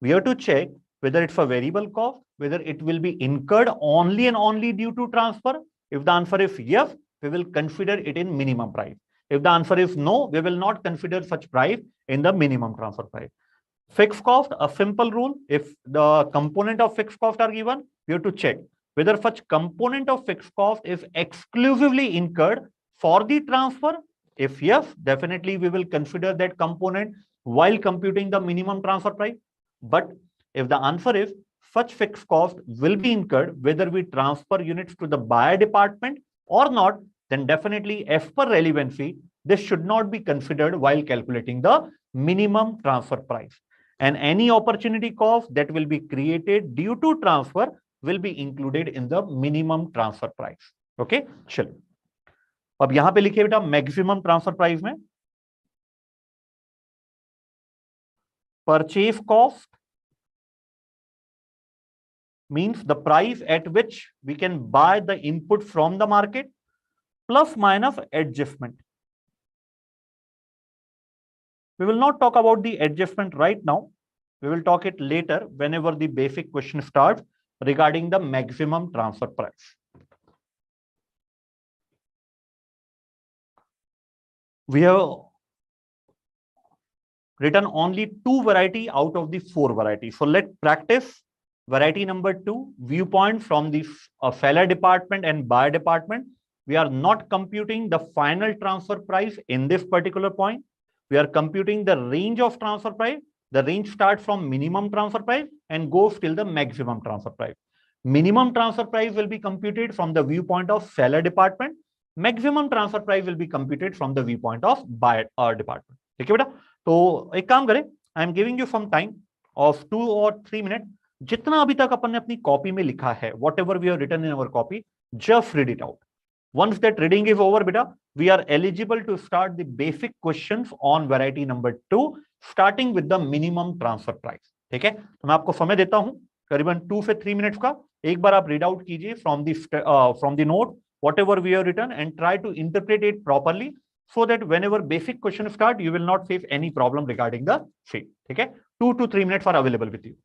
We have to check whether it's a variable cost, whether it will be incurred only and only due to transfer. If the answer is yes, we will consider it in minimum price. If the answer is no, we will not consider such price in the minimum transfer price. Fixed cost, a simple rule. If the component of fixed cost are given, we have to check whether such component of fixed cost is exclusively incurred for the transfer. If yes, definitely we will consider that component while computing the minimum transfer price. But if the answer is such fixed cost will be incurred whether we transfer units to the buyer department or not, then definitely as per relevancy, this should not be considered while calculating the minimum transfer price. And any opportunity cost that will be created due to transfer will be included in the minimum transfer price. Okay, चलो अब यहां पे लिखिए बेटा maximum transfer price में purchase cost means the price at which we can buy the input from the market plus minus adjustment. We will not talk about the adjustment right now. We will talk it later whenever the basic question starts regarding the maximum transfer price. We have written only 2 variety out of the 4 varieties. So let's practice variety number 2, viewpoint from the seller department and buyer department. We are not computing the final transfer price in this particular point. We are computing the range of transfer price. The range starts from minimum transfer price and goes till the maximum transfer price. Minimum transfer price will be computed from the viewpoint of seller department. Maximum transfer price will be computed from the viewpoint of buyer department. ठीक है बेटा? तो एक काम करें, I am giving you some time of 2 or 3 minute. जितना अभी तक अपन ने अपनी कॉपी में लिखा है, whatever we have written in our copy, just read it out. Once that reading is over, beta, we are eligible to start the basic questions on variety number 2, starting with the minimum transfer price. ठीक है, तो मैं आपको समय देता हूं करीबन 2 से 3 मिनट्स का. एक बार आप रीड आउट कीजिए from the note whatever we have written and try to interpret it properly so that whenever basic questions start, you will not face any problem regarding the sheet. ठीक है, 2 to 3 minutes are available with you.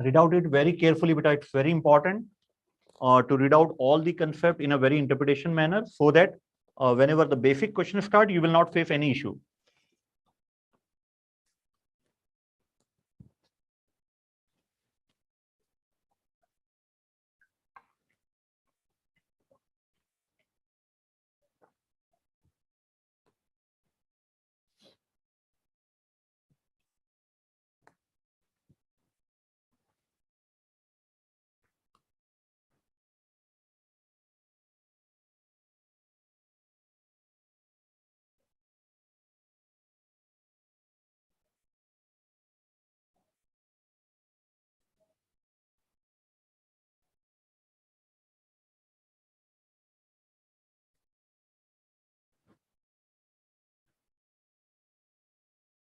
Read out it very carefully, but it's very important to read out all the concept in a very interpretation manner so that whenever the basic question start, you will not face any issue.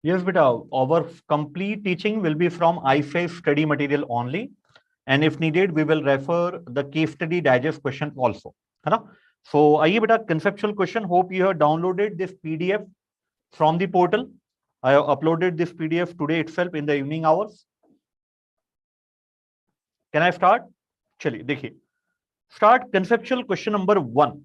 Yes, beta. Our complete teaching will be from I5 study material only, and if needed, we will refer the case study digest question also. है ना? So, आइए बेटा conceptual question. Hope you have downloaded this PDF from the portal. I have uploaded this PDF today itself in the evening hours. Can I start? चलिए देखिए. Start conceptual question number 1.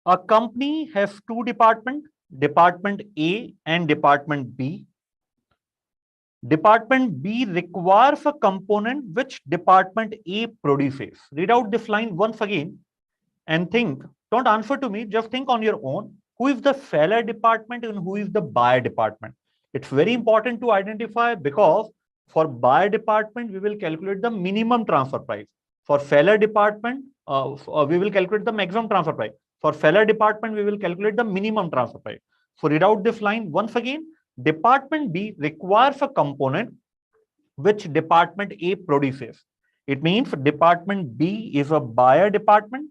A company has two departments, Department A and Department B. Department B requires a component which Department A produces. Read out this line once again and think. Don't answer to me, just think on your own. Who is the seller department and who is the buyer department? It's very important to identify because for buyer department, we will calculate the minimum transfer price. For seller department, we will calculate the maximum transfer price. For seller department, we will calculate the minimum transfer price. So read out this line once again. Department B requires a component which Department A produces. It means Department B is a buyer department.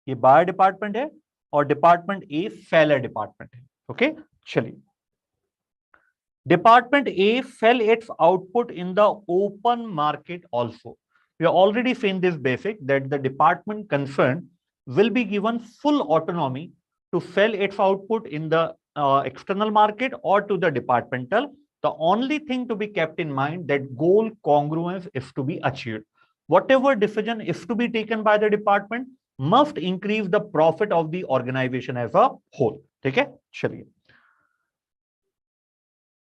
ये buyer department है और Department A seller department है. Okay, चलिए. Department A sell its output in the open market also. We have already seen this basic that the department concerned will be given full autonomy to sell its output in the external market or to the departmental. The only thing to be kept in mind that goal congruence is to be achieved. Whatever decision is to be taken by the department must increase the profit of the organization as a whole. ठीक है, चलिए.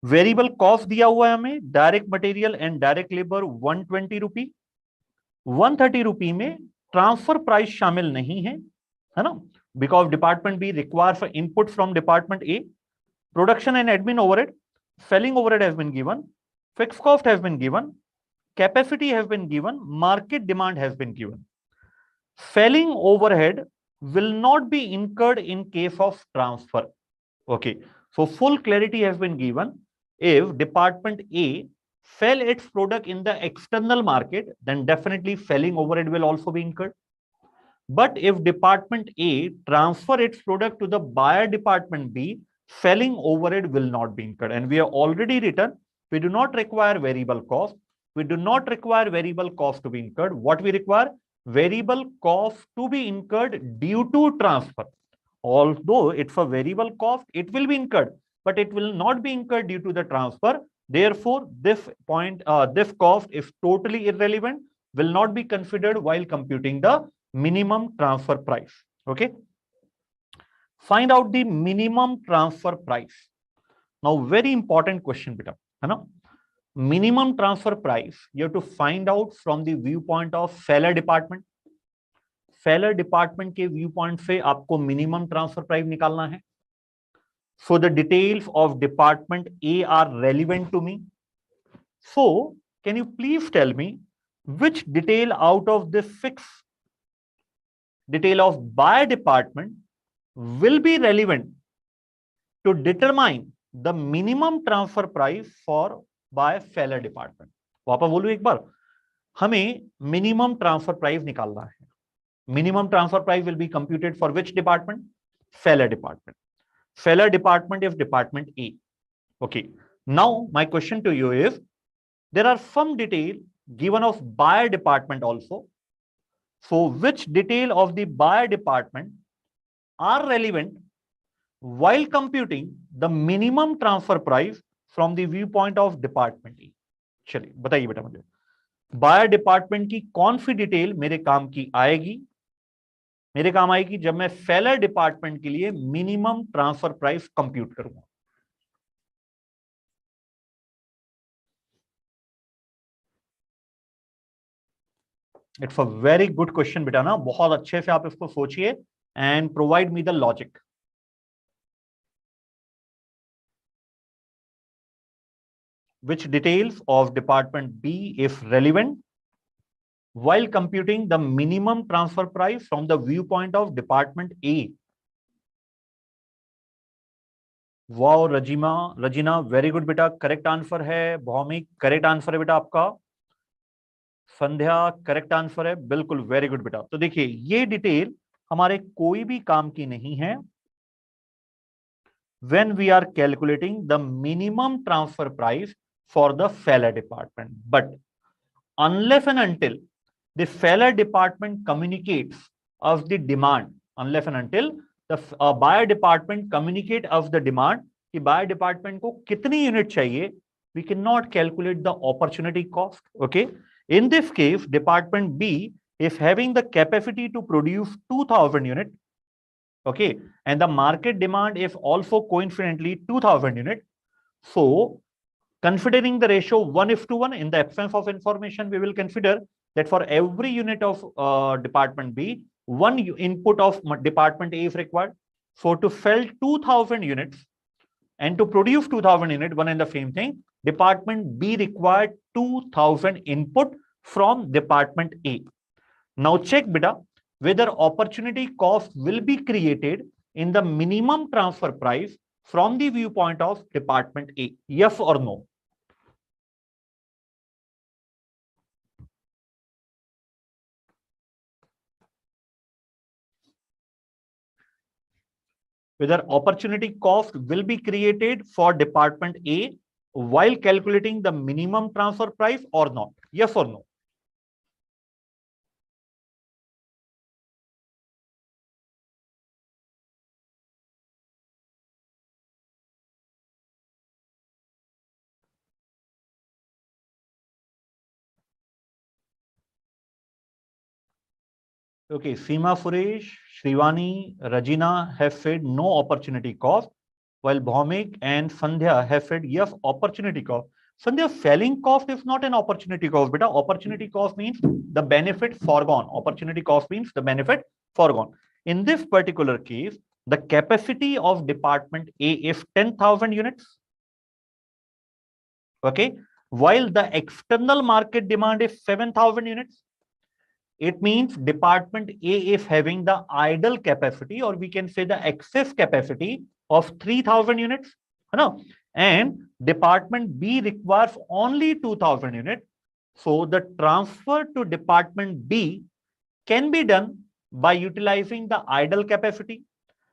Variable cost दिया हुआ है हमें, direct material and direct labour 120 rupee. 130 rupee में transfer price शामिल नहीं है ना, because department B requires input from department A. Production and admin overhead, selling overhead has been given, fix cost has been given, capacity has been given, market demand has been given. Selling overhead will not be incurred in case of transfer. Okay, so full clarity has been given. If Department A sell its product in the external market, then definitely selling overhead will also be incurred. But if Department A transfer its product to the buyer Department B, selling overhead will not be incurred. And we have already written, we do not require variable cost. We do not require variable cost to be incurred. What we require? Variable cost to be incurred due to transfer. Although it's a variable cost, it will be incurred, but it will not be incurred due to the transfer. Therefore, this cost is totally irrelevant, will not be considered while computing the minimum transfer price. Okay. Find out the minimum transfer price. Now, very important question, beta. है ना? Minimum transfer price you have to find out from the viewpoint of seller department. Seller department के viewpoint से आपको minimum transfer price निकालना है. So the details of department A are relevant to me. So can you please tell me which detail out of this 6 detail of buyer department will be relevant to determine the minimum transfer price for buy seller department. वापस बोलूं एक बार, हमें minimum transfer price निकालना है. Minimum transfer price will be computed for which department? Seller department. Seller department is department A. Okay, now my question to you is, there are some detail given of buyer department also. So which detail of the buyer department are relevant while computing the minimum transfer price from the viewpoint of department E. चलिए बताइए बेटा मुझे, buyer department की कौन सी detail मेरे काम की आएगी? मेरे काम आएगी जब मैं सेलर डिपार्टमेंट के लिए मिनिमम ट्रांसफर प्राइस कंप्यूट करूंगा. It's a very good question बेटा ना, बहुत अच्छे से आप इसको सोचिए and provide me the logic. Which details of department B if relevant while computing the minimum transfer price from the viewpoint of department A? Wow Rajina very good बेटा, correct answer है. भौमिक करेक्ट आंसर है बेटा आपका. संध्या correct answer है, बिल्कुल very good बेटा. तो देखिए ये डिटेल हमारे कोई भी काम की नहीं है, when we are calculating the minimum transfer price for the failure department. But unless and until the failure department communicates of the demand, unless and until the buyer department communicate of the demand कि buyer department को कितनी unit चाहिए, we cannot calculate the opportunity cost. Okay, in this case department B is having the capacity to produce 2000 units. Okay, and the market demand is also coincidentally 2000 units. So considering the ratio 1:1 in the absence of information, we will consider that for every unit of department B, one input of department A is required. So to sell 2000 units and to produce 2000 units, one and the same thing, department B required 2000 input from department A. Now check beta whether opportunity cost will be created in the minimum transfer price from the viewpoint of department A. Yes or no? Whether opportunity cost will be created for department A while calculating the minimum transfer price or not. Yes or no? Okay, Seema Suresh, Shrivani, Rajina have said no opportunity cost, while Bhaumik and Sandhya have said yes, opportunity cost. Sandhya, selling cost is not an opportunity cost. Beta, opportunity cost means the benefit foregone. Opportunity cost means the benefit foregone. In this particular case, the capacity of department A is 10,000 units. Okay, while the external market demand is 7,000 units. It means department A is having the idle capacity, or we can say the excess capacity of 3000 units. No? And department B requires only 2000 units. So the transfer to department B can be done by utilizing the idle capacity.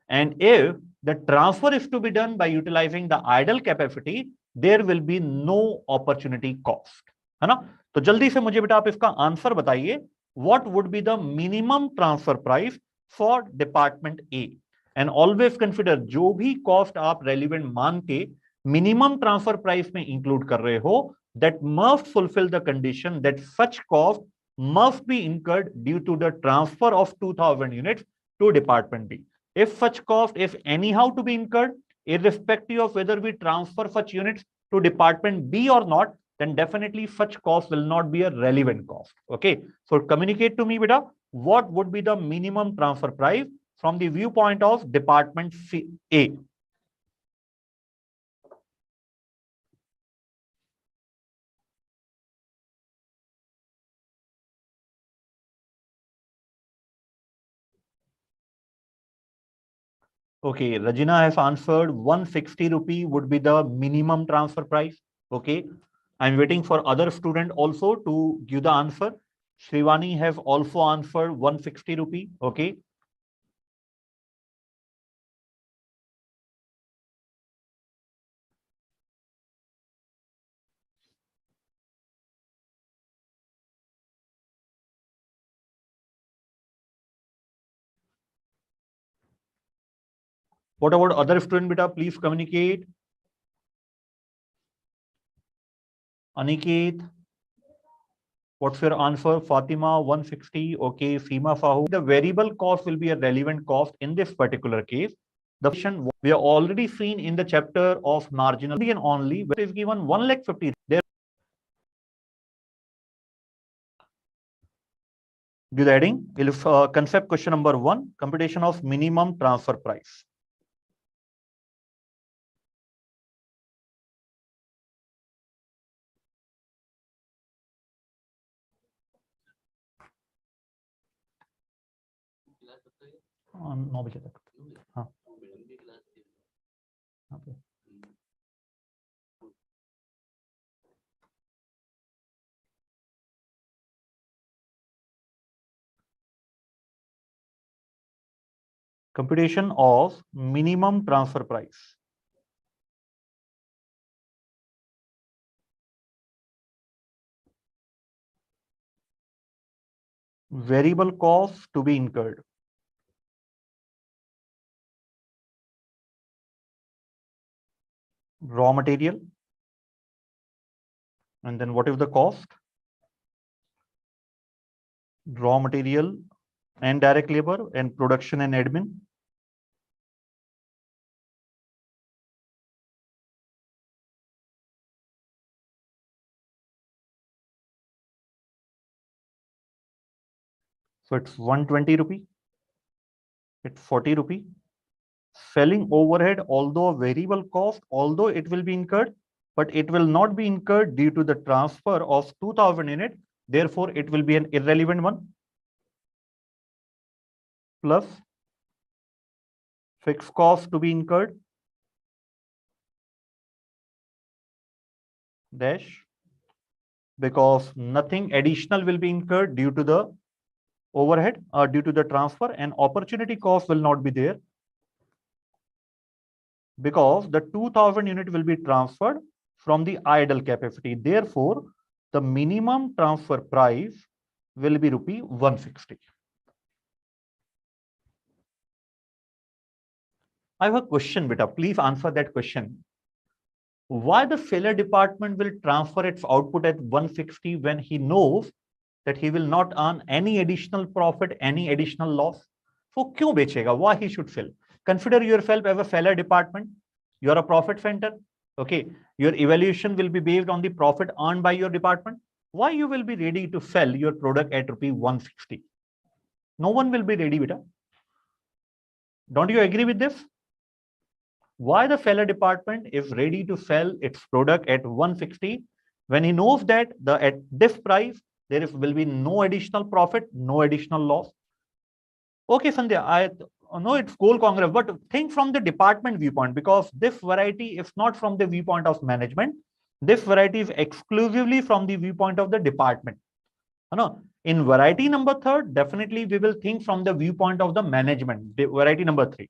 And if the transfer is to be done by utilizing the idle capacity, there will be no opportunity cost. है ना? तो जल्दी से मुझे बेटा आप इसका answer बताइए. What would be the minimum transfer price for department A? And always consider जो भी cost आप relevant मान के minimum transfer price में include कर रहे हो, that must fulfill the condition that such cost must be incurred due to the transfer of 2000 units to department B. If such cost is anyhow to be incurred, irrespective of whether we transfer such units to department B or not, then definitely such cost will not be a relevant cost. Okay, so communicate to me, beta, what would be the minimum transfer price from the viewpoint of department A? Okay, Rajina has answered 160 rupee would be the minimum transfer price. Okay, I'm waiting for other student also to give the answer. Shrivani have also answered 160 rupee. Okay. What about other student beta? Please communicate. Aniket, what's your answer? Fatima, 160. Okay. Seema Fahu. The variable cost will be a relevant cost in this particular case. The question we are already seen in the chapter of marginal and only, where is given 1,50,000. There, do the adding. Concept question number 1, computation of minimum transfer price. नौ बजे तक. हाँ. Computation of minimum transfer price. Variable cost to be incurred. Raw material. And then what is the cost? Raw material and direct labor and production and admin. So it's 120 rupee. It's 40 rupee. Selling overhead, although a variable cost, although it will be incurred, but it will not be incurred due to the transfer of 2000 unit. Therefore, it will be an irrelevant one. Plus fixed cost to be incurred dash, because nothing additional will be incurred due to the overhead or due to the transfer, and opportunity cost will not be there because the 2000 unit will be transferred from the idle capacity. Therefore, the minimum transfer price will be rupee 160. I have a question, beta. Please answer that question. Why the seller department will transfer its output at 160 when he knows that he will not earn any additional profit, any additional loss? So, क्यों बेचेगा? Why he should sell? Consider yourself as a seller department. You are a profit center. Okay, your evaluation will be based on the profit earned by your department. Why you will be ready to sell your product at rupee 160? No one will be ready, beta. Don't you agree with this? Why the seller department is ready to sell its product at 160 when he knows that at this price there will be no additional profit, no additional loss? Okay, Sandhya, I know it's goal congress, but think from the department viewpoint, because this variety is not from the viewpoint of management. This variety is exclusively from the viewpoint of the department. No, in variety number 3, definitely we will think from the viewpoint of the management, variety number 3.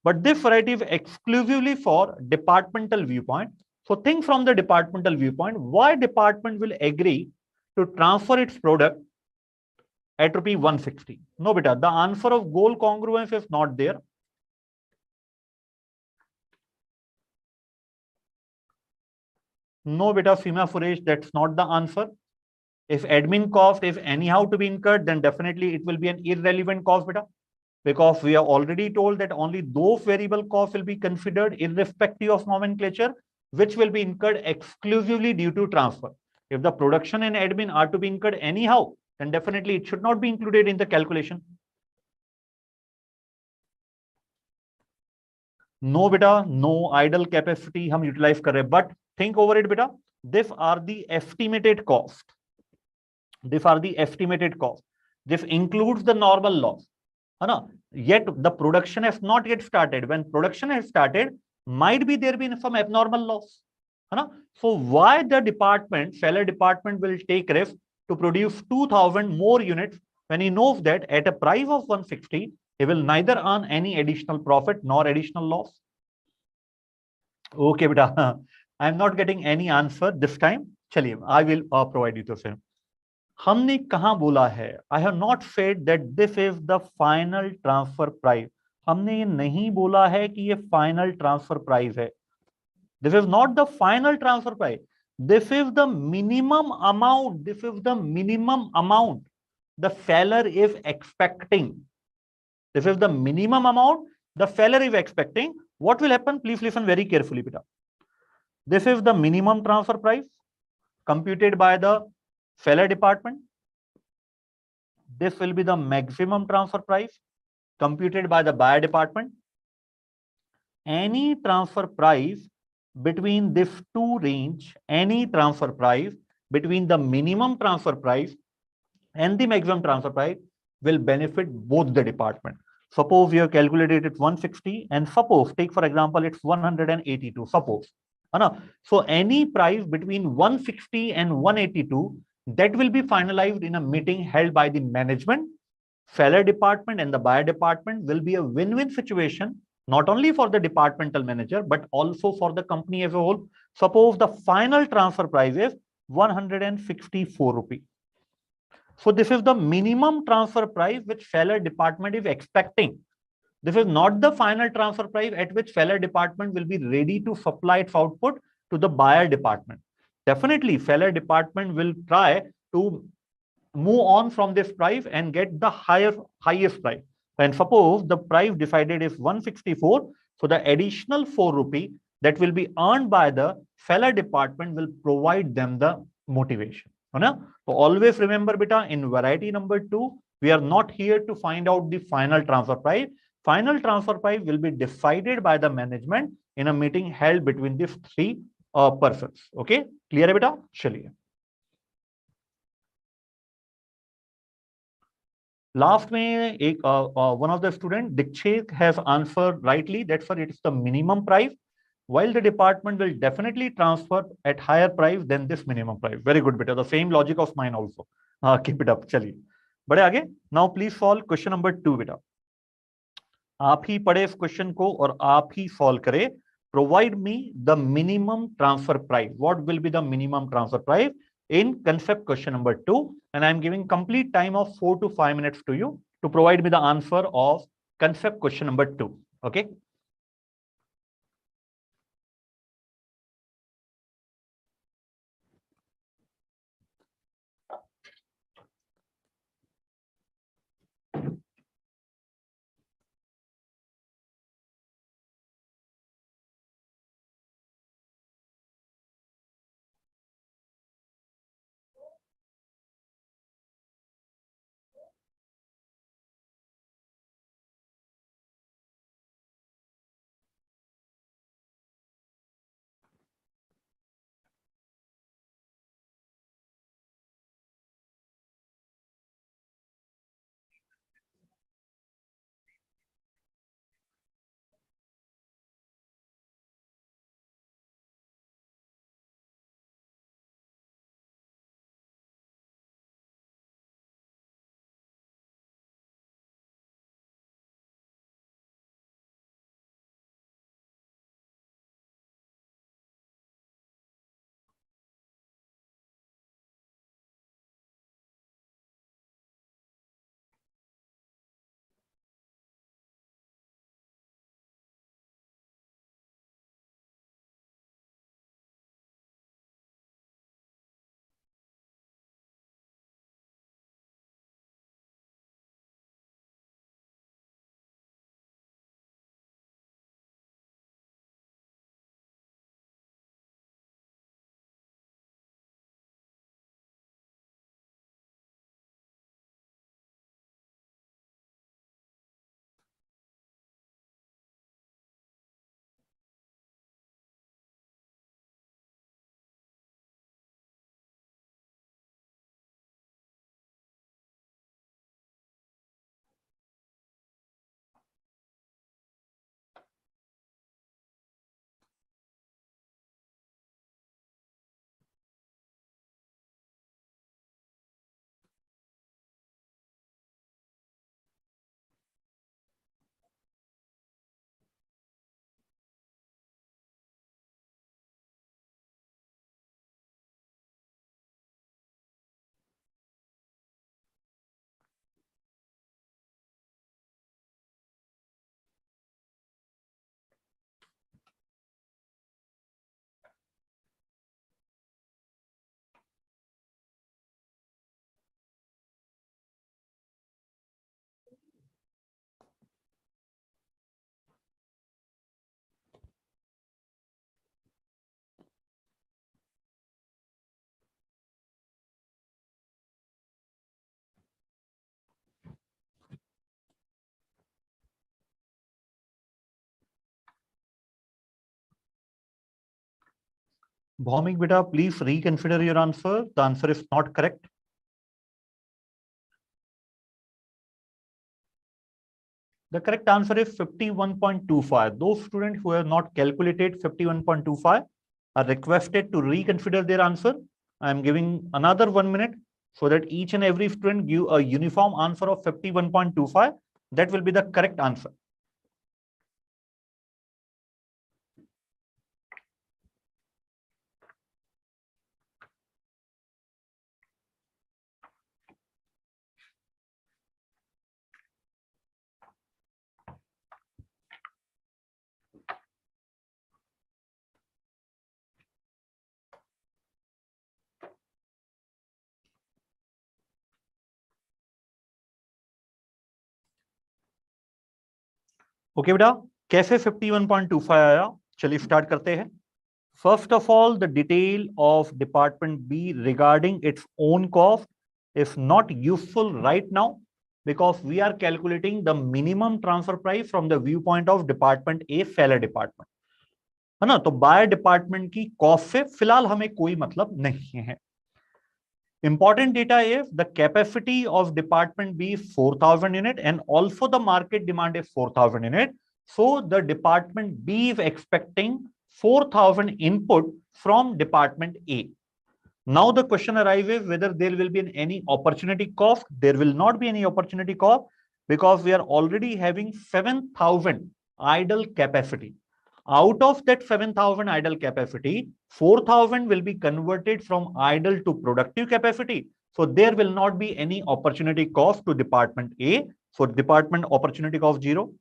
But this variety is exclusively for departmental viewpoint. So think from the departmental viewpoint, why department will agree to transfer its product at rupee 160? No, beta, the answer of goal congruence is not there. No, beta, Seema Suresh, that's not the answer. If admin cost is anyhow to be incurred, then definitely it will be an irrelevant cost, beta, because we are already told that only those variable costs will be considered irrespective of nomenclature, which will be incurred exclusively due to transfer. If the production and admin are to be incurred anyhow, then definitely it should not be included in the calculation. No, beta, no idle capacity hum utilize kar rahe, but think over it, beta. These are the estimated cost. These are the estimated cost. This includes the normal loss. Yet the production has not yet started. When production has started, might be there been some abnormal loss. So why the department, seller department, will take risk to produce 2000 more units when he knows that at a price of 160, he will neither earn any additional profit nor additional loss? Okay, beta. I'm not getting any answer this time. Chaliye, I will provide you the same. हमने कहां बोला है? I have not said that this is the final transfer price. हमने ये नहीं बोला है कि ये final transfer price है. This is not the final transfer price. This is the minimum amount. This is the minimum amount the seller is expecting. This is the minimum amount the seller is expecting. What will happen? Please listen very carefully, beta. This is the minimum transfer price computed by the seller department. This will be the maximum transfer price computed by the buyer department. Any transfer price between this two range, any transfer price between the minimum transfer price and the maximum transfer price will benefit both the department. Suppose you have calculated it 160 and suppose, take for example, it's 182, suppose. So any price between 160 and 182, that will be finalized in a meeting held by the management, seller department and the buyer department. Will be a win-win situation, not only for the departmental manager, but also for the company as a whole. Suppose the final transfer price is 164 rupees. So this is the minimum transfer price which seller department is expecting. This is not the final transfer price at which seller department will be ready to supply its output to the buyer department. Definitely, seller department will try to move on from this price and get the highest price. And suppose the price decided is 164, so the additional 4 rupee that will be earned by the seller department will provide them the motivation. So always remember, beta, in variety number 2, we are not here to find out the final transfer price. Final transfer price will be decided by the management in a meeting held between these three persons. Okay, clear है बेटा? चलिए. Last में एक one of the student Dikshit has answered rightly that sir, it is the minimum price, while the department will definitely transfer at higher price than this minimum price. Very good beta, the same logic of mine also. Keep it up. चलिए बढ़े आगे. Now please solve question number 2 बेटा. आप ही पढ़े इस question को और आप ही सॉल्व करें. Provide me the minimum transfer price. What will be the minimum transfer price in concept question number 2? And I'm giving complete time of 4 to 5 minutes to you to provide me the answer of concept question number 2. Okay. Bhaumik beta, please reconsider your answer. The answer is not correct. The correct answer is 51.25. Those students who have not calculated 51.25 are requested to reconsider their answer. I am giving another 1 minute so that each and every student give a uniform answer of 51.25. That will be the correct answer. Okay बेटा, कैसे 51.25 आया? चलिए start करते हैं. First of all, the detail of Department B regarding its own cost is not useful right now because we are calculating the minimum transfer price from the viewpoint of Department A, seller department. है ना? तो buyer department की cost से फिलहाल हमें कोई मतलब नहीं है. Important data is the capacity of Department B is 4,000 unit and also the market demand is 4,000 unit. So the Department B is expecting 4,000 input from Department A. Now the question arises whether there will be any opportunity cost. There will not be any opportunity cost because we are already having 7,000 idle capacity. Out of that 7,000 idle capacity, 4,000 will be converted from idle to productive capacity. So there will not be any opportunity cost to Department A. So department opportunity cost 0.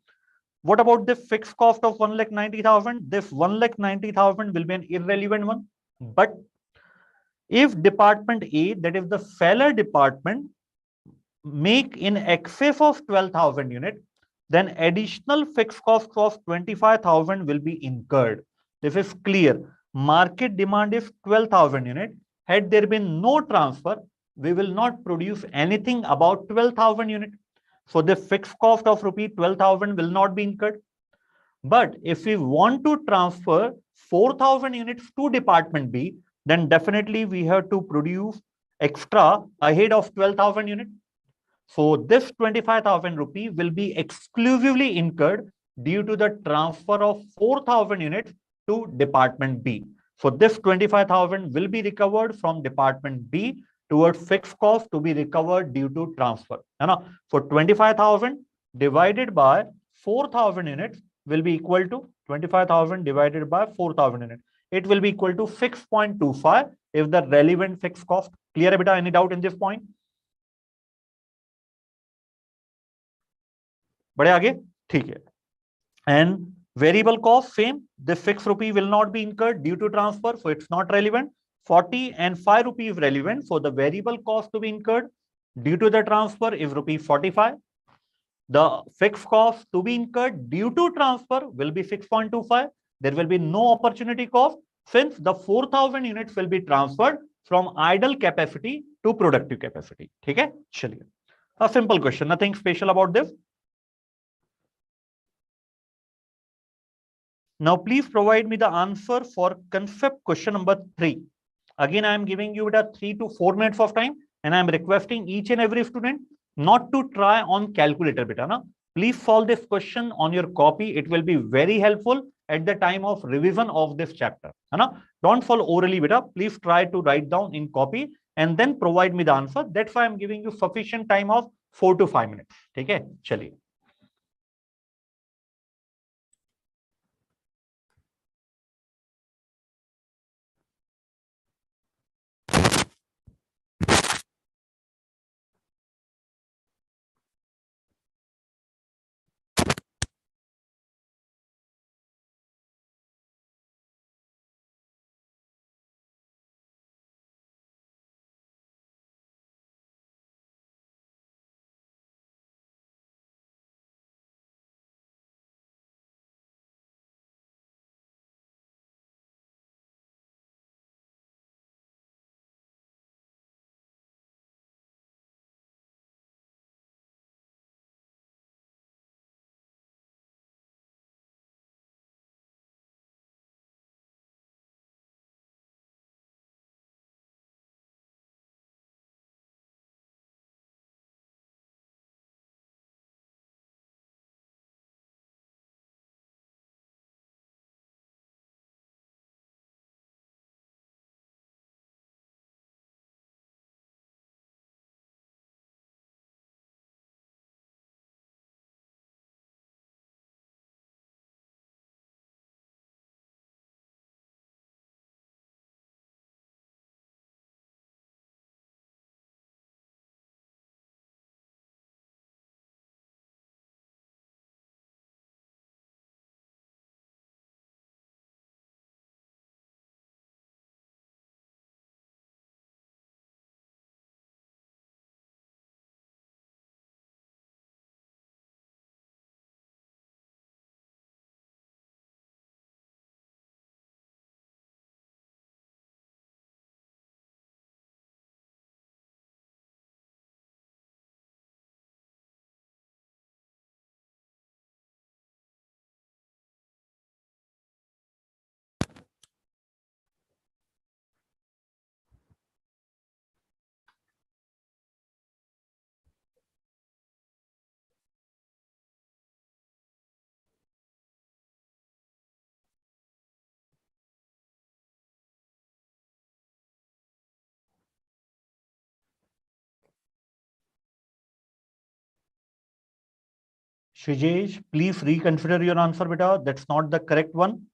What about the fixed cost of 1,90,000? This 1,90,000 will be an irrelevant one. But if Department A, that is the seller department, make in excess of 12,000 unit, then additional fixed cost of 25,000 will be incurred. This is clear. Market demand is 12,000 unit. Had there been no transfer, we will not produce anything about 12,000 unit. So the fixed cost of rupee 12,000 will not be incurred. But if we want to transfer 4,000 units to Department B, then definitely we have to produce extra ahead of 12,000 units. So this 25,000 rupee will be exclusively incurred due to the transfer of 4,000 units to Department B. So this 25,000 will be recovered from Department B towards fixed cost to be recovered due to transfer. So 25,000 divided by 4,000 units will be equal to 25,000 divided by 4,000 units. It will be equal to 6.25 if the relevant fixed cost. Clear, beta? Any doubt in this point? बड़े आगे, ठीक है. And variable cost same. The 6 rupee will not be incurred due to transfer, so it's not relevant. 40 and 5 rupee is relevant, so the variable cost to be incurred due to the transfer is rupee 45. The fixed cost to be incurred due to transfer will be 6.25. There will be no opportunity cost since the 4,000 units will be transferred from idle capacity to productive capacity. ठीक है, चलिए. A simple question, nothing special about this. Now, please provide me the answer for concept question number 3. Again, I am giving you 3 to 4 minutes of time, and I am requesting each and every student not to try on calculator, beta. Na? Please solve this question on your copy. It will be very helpful at the time of revision of this chapter. Na? Don't solve orally, beta. Please try to write down in copy and then provide me the answer. That's why I am giving you sufficient time of 4 to 5 minutes. Okay, chaliye. Shijesh, please reconsider your answer, beta. That's not the correct one.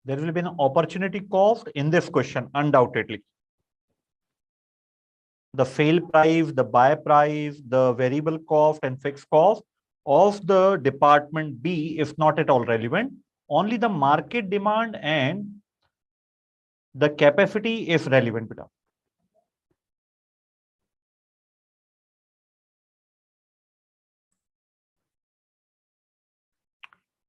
There will be an opportunity cost in this question, undoubtedly. The sale price, the buy price, the variable cost and fixed cost of the department B is not at all relevant. Only the market demand and the capacity is relevant, beta.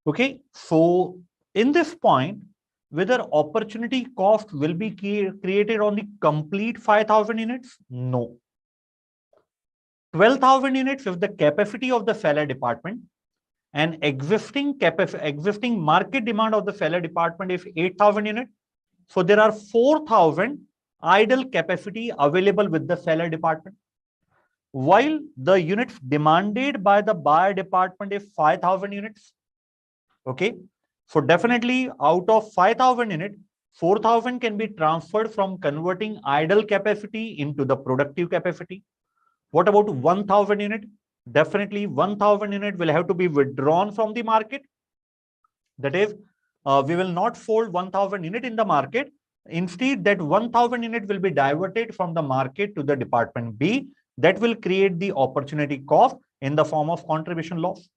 Okay, so in this point, whether opportunity cost will be created on the complete 5,000 units? No. 12,000 units is the capacity of the seller department, and existing market demand of the seller department is 8,000 units. So there are 4,000 idle capacity available with the seller department. While the units demanded by the buyer department is 5,000 units. Okay. So definitely out of 5,000 units, 4,000 can be transferred from converting idle capacity into the productive capacity. What about 1,000 unit? Definitely 1,000 unit will have to be withdrawn from the market. That is, we will not fold 1,000 unit in the market. Instead, that 1,000 unit will be diverted from the market to the department B. That will create the opportunity cost in the form of contribution loss.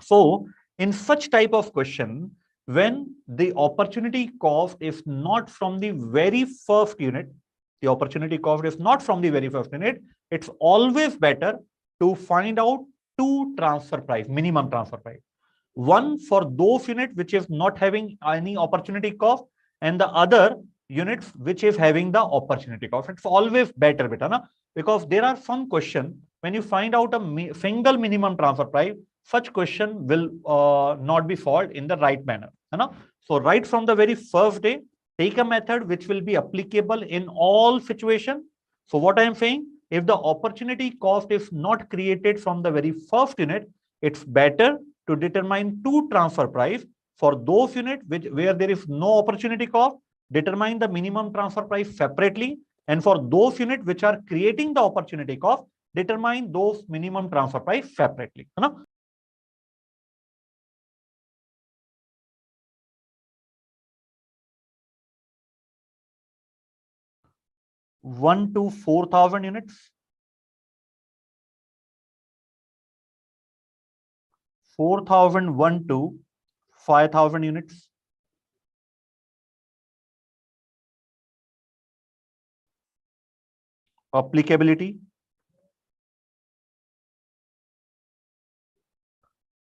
So in such type of question, when the opportunity cost is not from the very first unit, the opportunity cost is not from the very first unit, it's always better to find out two transfer price, minimum transfer price. One for those units which is not having any opportunity cost, and the other units which is having the opportunity cost. It's always better, beta, na? Because there are some questions when you find out a single minimum transfer price, such question will not be solved in the right manner. Right? So right from the very first day, take a method which will be applicable in all situations. So what I am saying, if the opportunity cost is not created from the very first unit, it's better to determine two transfer price. For those units where there is no opportunity cost, determine the minimum transfer price separately. And for those units which are creating the opportunity cost, determine those minimum transfer price separately. Right? 1 to 4,000 units. 4,001 to 5,000 units. Applicability.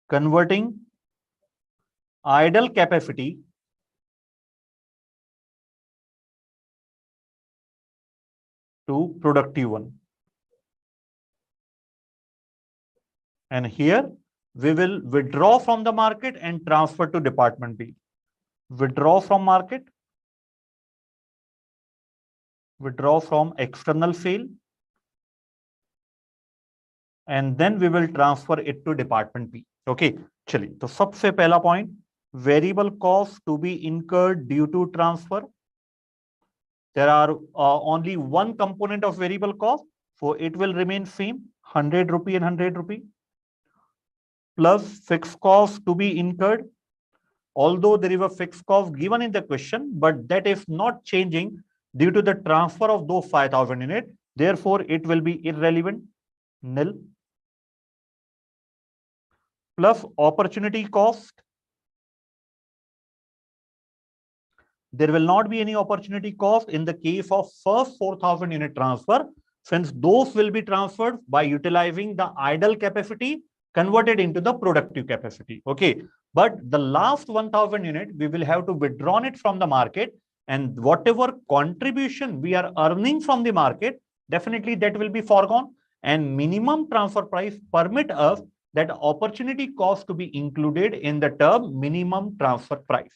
Converting idle capacity to productive one. And here we will withdraw from the market and transfer to department B. Withdraw from market, withdraw from external sale, and then we will transfer it to department B. Okay, chali. So सबसे पहला point, variable cost to be incurred due to transfer. There are only one component of variable cost, so it will remain same, 100 rupee and 100 rupee. Plus fixed cost to be incurred. Although there is a fixed cost given in the question, but that is not changing due to the transfer of those 5,000 units. Therefore, it will be irrelevant, nil. Plus opportunity cost. There will not be any opportunity cost in the case of first 4,000 unit transfer, since those will be transferred by utilizing the idle capacity converted into the productive capacity. Okay. But the last 1000 unit, we will have to withdraw it from the market, and whatever contribution we are earning from the market, definitely that will be foregone. And minimum transfer price permit us that opportunity cost to be included in the term minimum transfer price.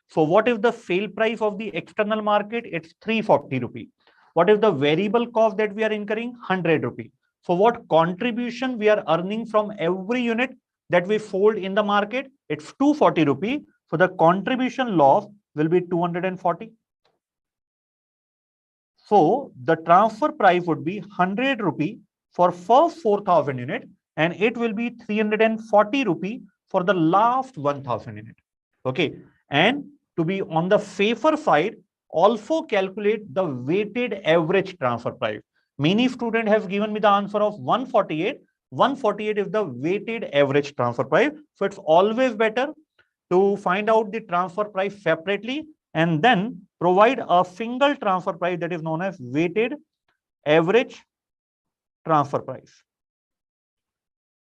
So what if the sale price of the external market? It's 340 rupee. What is the variable cost that we are incurring? 100 rupee. So what contribution we are earning from every unit that we sold in the market? It's 240 rupee. So the contribution loss will be 240. So the transfer price would be 100 rupee for first 4000 unit, and it will be 340 rupee for the last 1000 unit. Okay. And to be on the safer side, also calculate the weighted average transfer price. Many students have given me the answer of 148. 148 is the weighted average transfer price. So it's always better to find out the transfer price separately and then provide a single transfer price that is known as weighted average transfer price.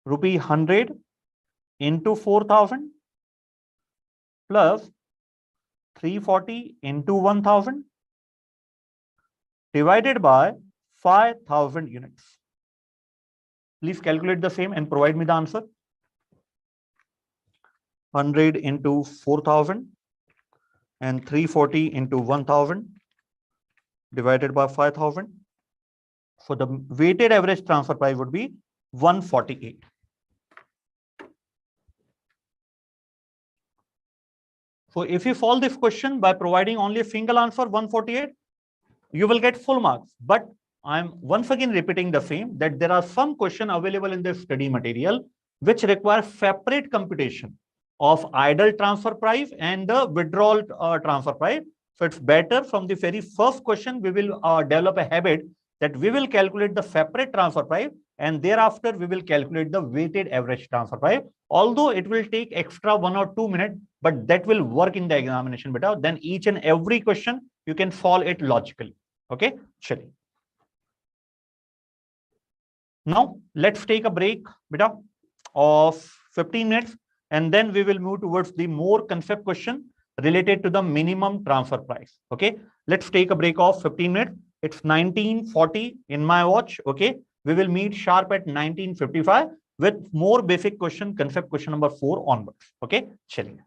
Rupee 100 into 4000 plus 340 into 1000 divided by 5000 units. Please calculate the same and provide me the answer. 100 into 4000 and 340 into 1000 divided by 5000. So the weighted average transfer price would be 148. So if you solve this question by providing only a single answer, 148, you will get full marks. But I'm once again repeating the same, that there are some questions available in the study material which require separate computation of idle transfer price and the withdrawal transfer price. So it's better from the very first question, we will develop a habit that we will calculate the separate transfer price, and thereafter we will calculate the weighted average transfer price. Although it will take extra 1 or 2 minutes, but that will work in the examination better. Then each and every question you can solve it logically. Okay, chali. Now let's take a break beta of 15 minutes, and then we will move towards the more concept question related to the minimum transfer price. Okay, let's take a break of 15 minutes. It's 1940 in my watch. Okay, we will meet sharp at 1955 with more basic question, concept question number 4 onwards. Okay, chaliye.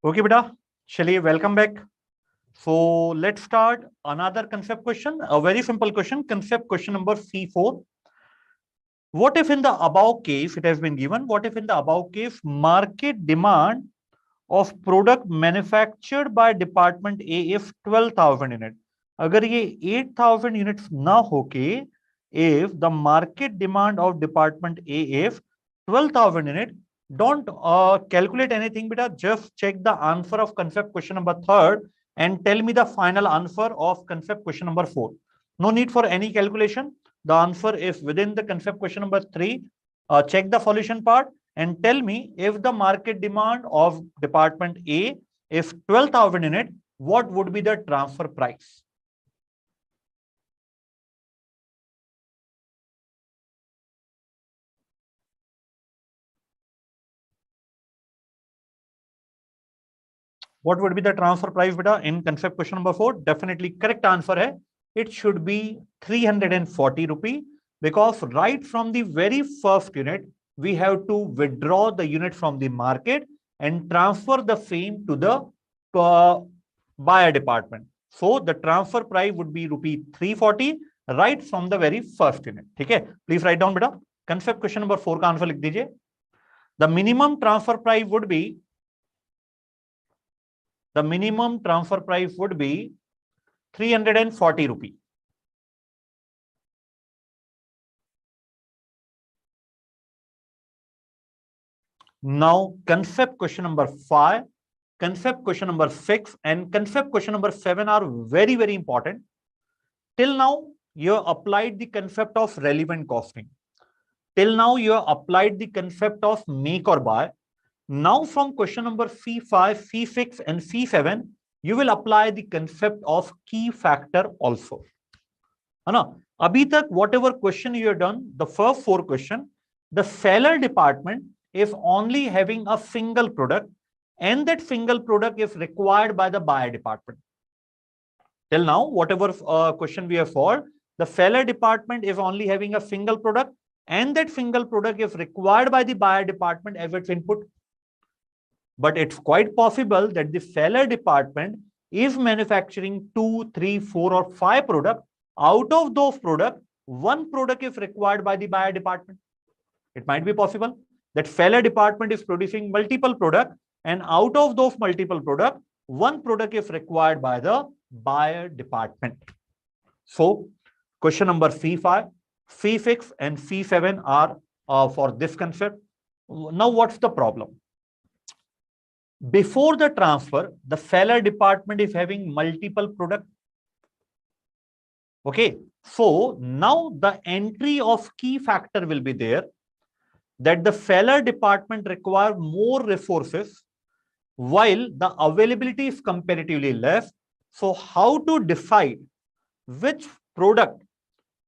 Okay बेटा, चलिए welcome back. So let's start another concept question, a very simple question, concept question number C4. What if in the above case, it has been given, what if in the above case market demand of product manufactured by department A if 12,000 unit, अगर ये 8,000 units ना होके, if the market demand of department A if 12,000 unit, don't calculate anything beta, just check the answer of concept question number 3rd and tell me the final answer of concept question number 4. No need for any calculation. The answer is within the concept question number 3. Check the solution part and tell me if the market demand of department A is 12,000 unit, what would be the transfer price? What would be the transfer price beta in concept question number 4? Definitely correct answer hai. It should be 340 rupee, because right from the very first unit, we have to withdraw the unit from the market and transfer the same to the buyer department. So the transfer price would be rupee 340 right from the very first unit. ठीक है? Please write down बेटा. Concept question number 4 का answer लिख दीजिए. The minimum transfer price would be 340 rupee. Now, concept question number 5, concept question number 6, and concept question number 7 are very, very important. Till now, you have applied the concept of relevant costing. Till now, you have applied the concept of make or buy. Now, from question number C5, C6, and C7, you will apply the concept of key factor also. है ना? अभी तक whatever question you have done, the first 4 question, the seller department is only having a single product, and that single product is required by the buyer department. Till now, whatever question we have solved, the seller department is only having a single product, and that single product is required by the buyer department as its input. But it's quite possible that the seller department is manufacturing 2, 3, 4, or 5 products. Out of those products, one product is required by the buyer department. It might be possible that seller department is producing multiple products, and out of those multiple products, one product is required by the buyer department. So, question number C5, C6, and C7 are for this concept. Now, what's the problem? Before the transfer, the seller department is having multiple products. Okay, so now the entry of key factor will be there, that the seller department require more resources while the availability is comparatively less. So how to decide which product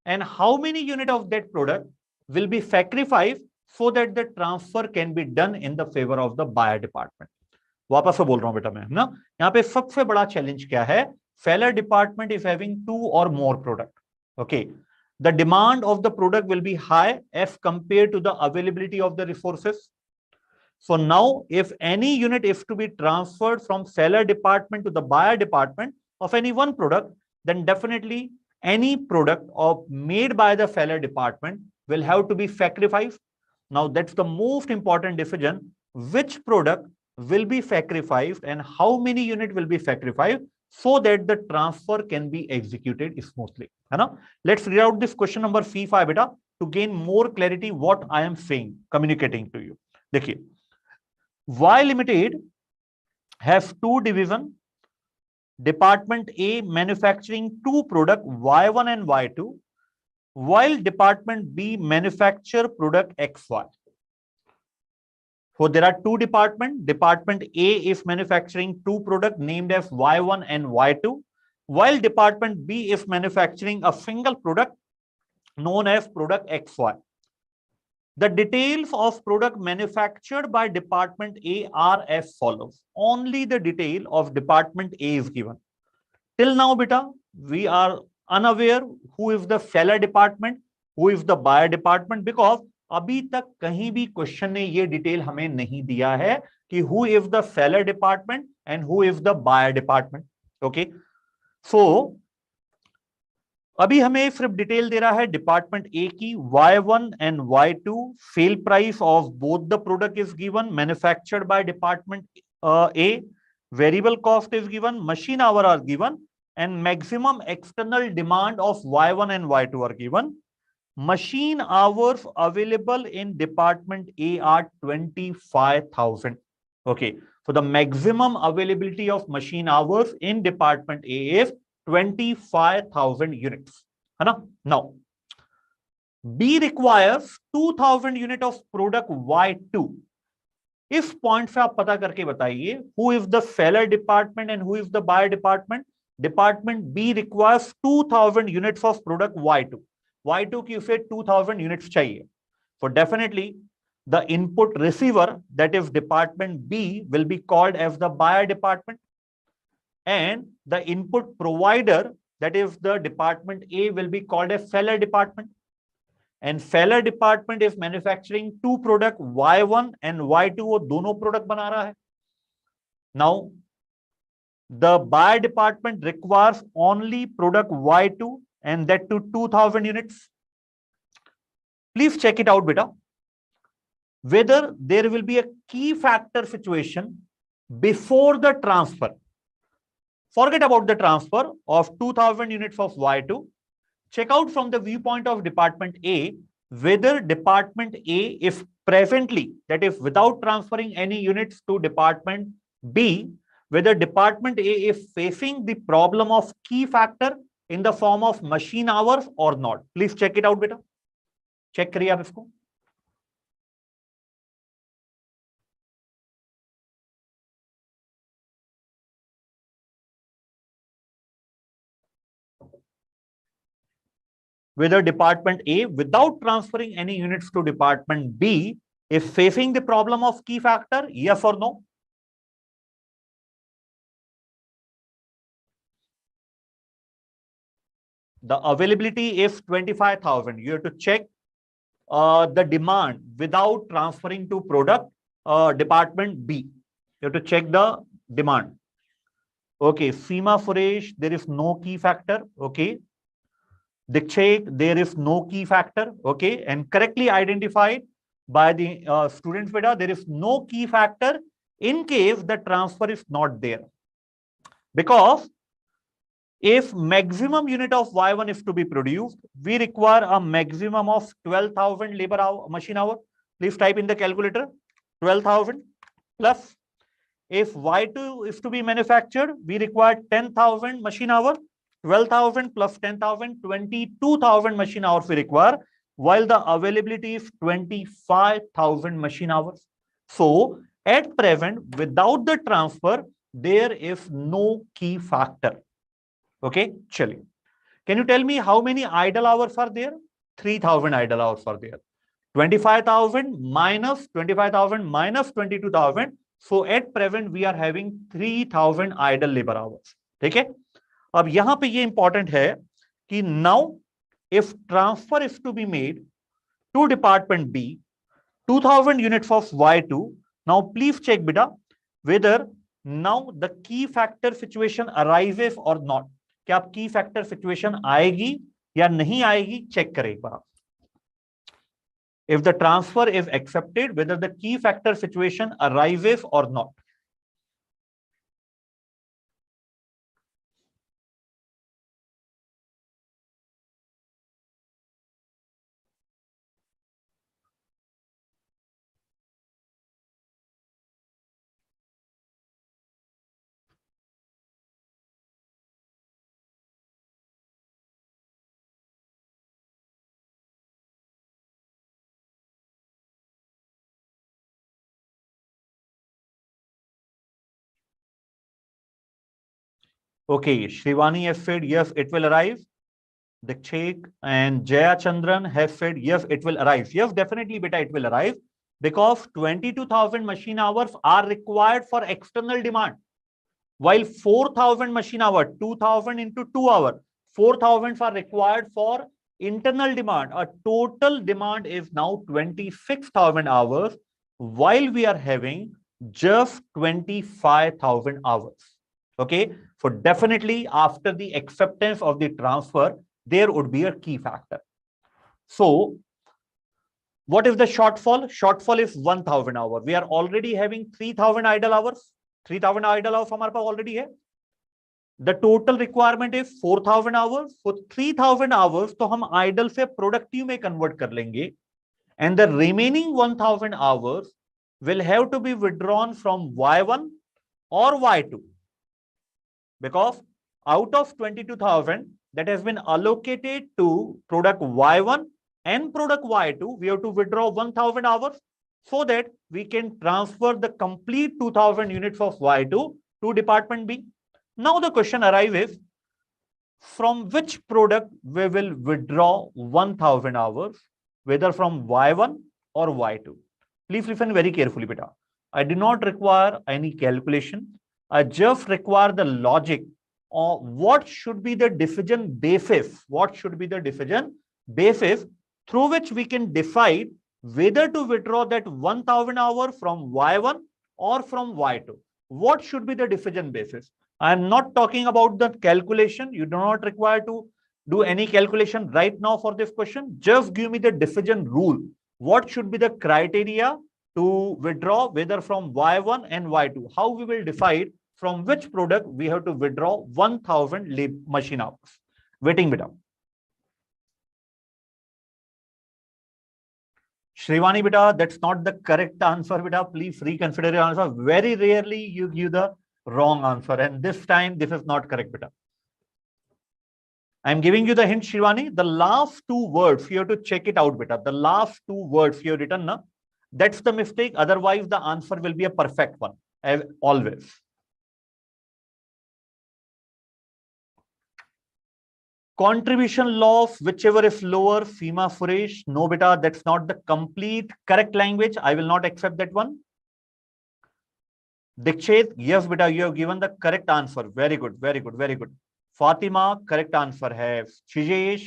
and how many unit of that product will be sacrificed so that the transfer can be done in the favor of the buyer department. वापस से बोल रहा हूं बेटा मैं, ना यहाँ पे सबसे बड़ा चैलेंज क्या है? Seller department is having 2 or more product. Okay, the demand of the product will be high as compared to the availability of the resources. So now, if any unit is to be transferred from seller department to the buyer department of any one product, then definitely any product made by the seller department will have to be sacrificed. Now, that's the most important decision: which product will be sacrificed and how many unit will be sacrificed so that the transfer can be executed smoothly. है ना? Let's read out this question number C5 beta to gain more clarity what I am saying, communicating to you. देखिए, Y Limited has 2 division. Department A manufacturing 2 product Y1 and Y2, while Department B manufacture product XY. So there are 2 departments. Department A is manufacturing 2 products named as Y1 and Y2, while Department B is manufacturing a single product known as product XY. The details of product manufactured by Department A are as follows. Only the detail of Department A is given. Till now, beta, we are unaware who is the seller department, who is the buyer department, because अभी तक कहीं भी question ने ये detail हमें नहीं दिया है कि who is the seller department and who is the buyer department. Okay, so अभी हमें सिर्फ डिटेल दे रहा है डिपार्टमेंट ए की, Y1 and Y2, sale price of both the product is given, manufactured by department A, variable cost is given, machine hour are given, and maximum external demand of Y1 and Y2 are given. Machine hours available in department A are 25,000. Okay, so the maximum availability of machine hours in department A is 25,000 units. है ना? Now, B requires 2,000 unit of product Y2. इस point से आप पता करके बताइए who is the seller department and who is the buyer department. Department B requires 2,000 units of product Y2. Y2 की उसे 2,000 units चाहिए. So definitely the input receiver, that is department B, will be called as the buyer department, and the input provider, that is the department A, will be called as seller department. And seller department is manufacturing two product Y1 and Y2, वो दोनों product बना रहा है. Now the buyer department requires only product Y2 and that to 2,000 units. Please check it out, beta, whether there will be a key factor situation before the transfer. Forget about the transfer of 2,000 units of Y2. Check out from the viewpoint of department A, whether department A, if presently, that is without transferring any units to department B, whether department A is facing the problem of key factor in the form of machine hours or not. Please check it out, beta. Check करिए आप इसको. Whether department A, without transferring any units to department B, is facing the problem of key factor, yes or no? The availability is 25,000. You have to check the demand without transferring to product department B. You have to check the demand. Okay, Seema Suresh, there is no key factor. Okay. Dikshit, there is no key factor. Okay, and correctly identified by the students, beta, there is no key factor in case the transfer is not there. Because if maximum unit of Y1 is to be produced, we require a maximum of 12,000 labor hour, machine hour. Please type in the calculator, 12,000 plus. If Y2 is to be manufactured, we require 10,000 machine hour. 12,000 plus 10,000, 22,000 machine hours we require, while the availability is 25,000 machine hours. So at present, without the transfer, there is no key factor. Okay, chali. Can you tell me how many idle hours are there? 3,000 idle hours are there. 25,000 minus 22,000. So at present, we are having 3,000 idle labor hours. Okay? अब यहां पे ये important है कि now if transfer is to be made to department B 2,000 units of Y2, now please check बेटा whether now the key factor situation arises or not. क्या आप की फैक्टर सिचुएशन आएगी या नहीं आएगी, चेक करें एक बार. If the transfer is accepted, whether the key factor situation arises or not. Okay, Shivani has said yes, it will arrive. Dikshit and Jaya Chandran have said yes, it will arrive. Yes, definitely, beta, it will arrive because 22,000 machine hours are required for external demand, while 4,000 machine hours, 2,000 into 2 hours, 4,000 are required for internal demand, a total demand is now 26,000 hours, while we are having just 25,000 hours. Okay, so definitely after the acceptance of the transfer, there would be a key factor. So what is the shortfall? Shortfall is 1,000 hours. We are already having 3,000 idle hours. 3,000 idle hours हमारे पास already है. The total requirement is 4,000 hours. So 3,000 hours तो हम idle से productive में convert कर लेंगे. And the remaining 1,000 hours will have to be withdrawn from Y1 or Y2. Because out of 22,000 that has been allocated to product Y1 and product Y2, we have to withdraw 1,000 hours so that we can transfer the complete 2,000 units of Y2 to department B. Now the question arises, from which product we will withdraw 1,000 hours, whether from Y1 or Y2. Please listen very carefully, beta. I do not require any calculation. I just require the logic of what should be the decision basis. What should be the decision basis through which we can decide whether to withdraw that 1,000 hours from Y1 or from Y2. What should be the decision basis? I am not talking about the calculation. You do not require to do any calculation right now for this question. Just give me the decision rule. What should be the criteria to withdraw whether from Y1 and Y2? How we will decide from which product we have to withdraw 1,000 machine hours. Waiting beta. Shrivani beta, that's not the correct answer beta. Please reconsider your answer. Very rarely you give the wrong answer, and this time this is not correct beta. I'm giving you the hint, Shivani. The last two words, you have to check it out, beta. The last two words you have written, na? That's the mistake. Otherwise, the answer will be a perfect one, as always. Contribution loss, whichever is lower, Seema Suresh. No, beta, that's not the complete correct language. I will not accept that one. Dikshit, yes, beta, you have given the correct answer. Very good, very good, very good. Fatima, correct answer है. Shijesh,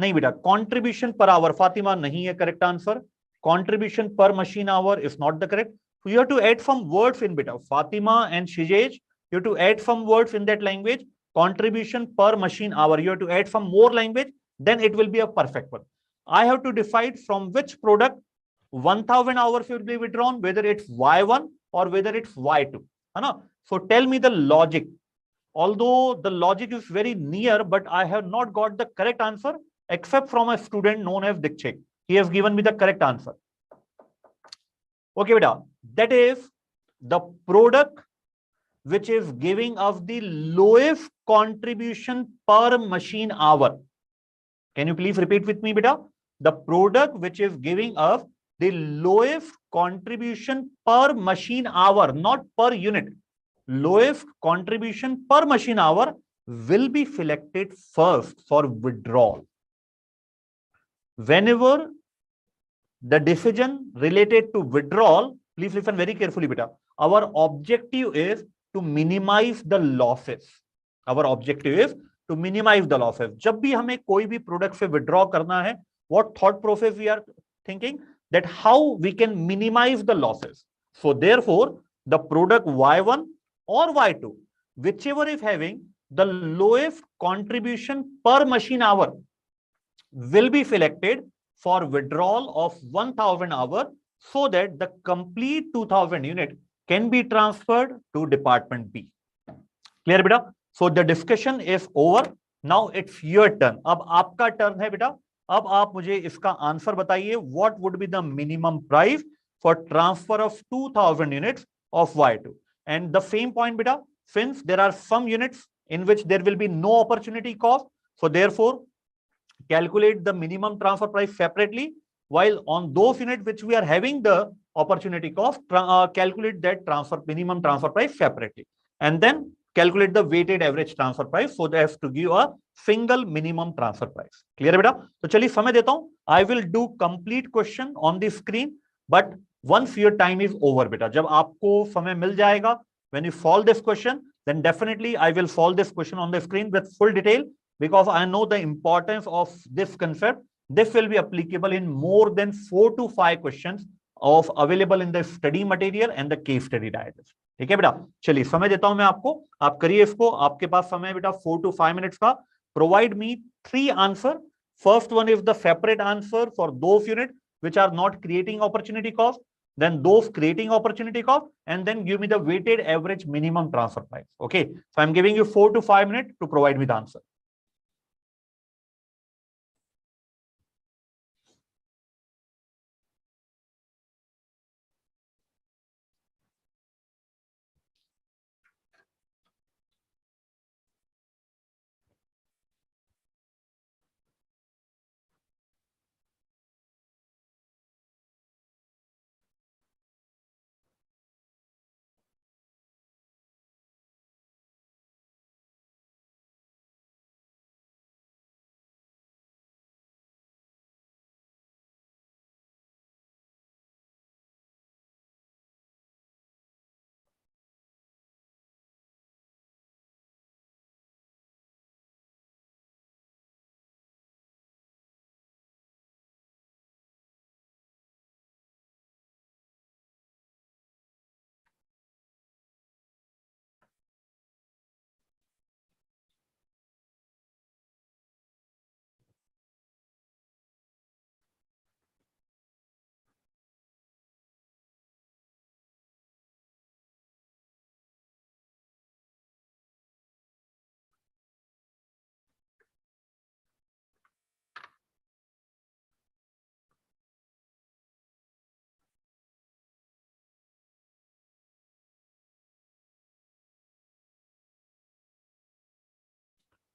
नहीं बेटा, contribution per hour. Fatima नहीं है correct answer. Contribution per machine hour is not the correct. So you have to add some words in beta. Fatima and Shijesh, you have to add some words in that language. Contribution per machine hour. You have to add some more language. Then it will be a perfect one. I have to decide from which product 1,000 hours will be withdrawn, whether it's Y1 or whether it's Y2. So tell me the logic. Although the logic is very near, but I have not got the correct answer except from a student known as Dikshit. He has given me the correct answer. Okay, beta. That is the product which is giving us the lowest contribution per machine hour. Can you please repeat with me, beta? The product which is giving us the lowest contribution per machine hour, not per unit. Lowest contribution per machine hour will be selected first for withdrawal. Whenever the decision related to withdrawal, please listen very carefully, beta. Our objective is to minimize the losses. Our objective is to minimize the losses. जब भी हमें कोई भी product से withdraw करना है, what thought process we are thinking? That how we can minimize the losses. So therefore, the product Y1 or Y2, whichever is having the lowest contribution per machine hour, will be selected for withdrawal of 1,000 hours so that the complete 2,000 unit can be transferred to department B. Clear, beta? So the discussion is over. Now it's your turn. अब आपका turn है बेटा. अब आप मुझे इसका answer बताइए. What would be the minimum price for transfer of 2,000 units of Y2? And the same point, beta, since there are some units in which there will be no opportunity cost, so therefore calculate the minimum transfer price separately, while on those units which we are having the opportunity cost, calculate that minimum transfer price separately, and then calculate the weighted average transfer price so as to give a single minimum transfer price. Clear बेटा? तो चलिए समय देता हूं. I will do complete question on the screen, but once your time is over बेटा, जब आपको समय मिल जाएगा, when you solve this question, then definitely I will solve this question on the screen with full detail. because I know the importance of this concept. This will be applicable in more than 4 to 5 questions of available in the study material and the case study diagrams. ठीक है बेटा, चलिए समय देता हूं मैं आपको, आप करिए इसको, आपके पास समय बेटा 4 to 5 minutes का. Provide me 3 answer. First one is the separate answer for those units which are not creating opportunity cost, then those creating opportunity cost, and then give me the weighted average minimum transfer price. Okay, so I'm giving you 4 to 5 minutes to provide me the answer.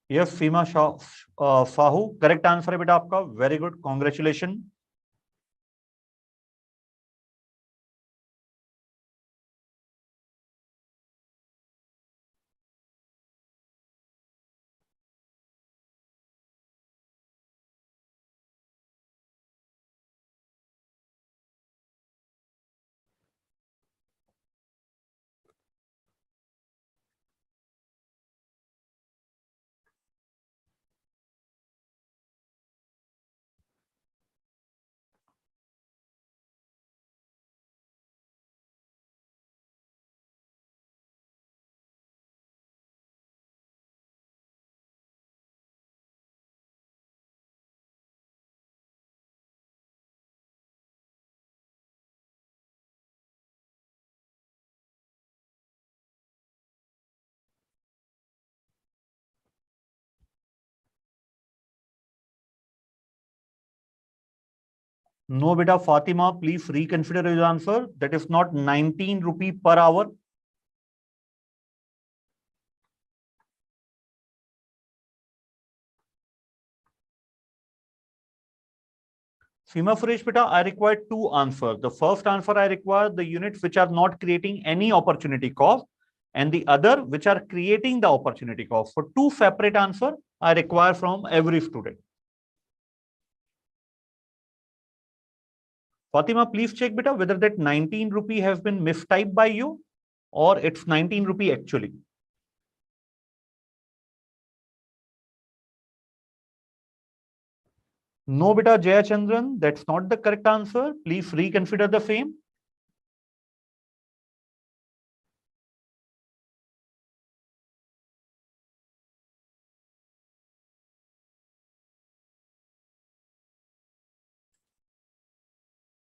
Yes, Seema Sahu, correct answer है बेटा आपका. Very good, congratulations. No, beta Fatima, please reconsider your answer. That is not 19 rupee per hour. Seema Suresh, beta, I require 2 answers. The first answer I require the units which are not creating any opportunity cost, and the other which are creating the opportunity cost. For 2 separate answers, I require from every student. Fatima, please check beta whether that 19 rupee has been mistyped by you or it's 19 rupee actually. No beta Jaya Chandran, that's not the correct answer. Please reconsider the same.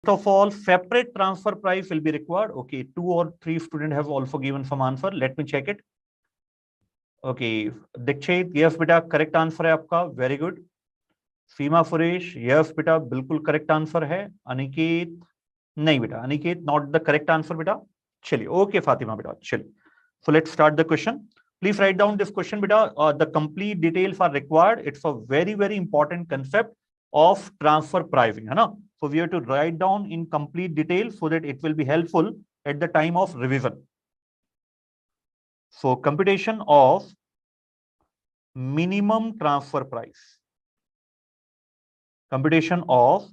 First of all, separate transfer price will be required. Okay, 2 or 3 students have also given some answer. Let me check it. Okay, Dikshit, yes beta, correct answer है आपका. Very good. सीमा Suresh, yes बेटा, बिल्कुल correct answer है. अनिकेत, नहीं बेटा, Aniket not the correct answer बेटा. चलिए, okay Fatima बेटा, चलिए. So let's start the question. Please write down this question beta. The complete details are required. It's a very, very important concept of transfer pricing, है ना? So we have to write down in complete detail so that it will be helpful at the time of revision. So computation of minimum transfer price. Computation of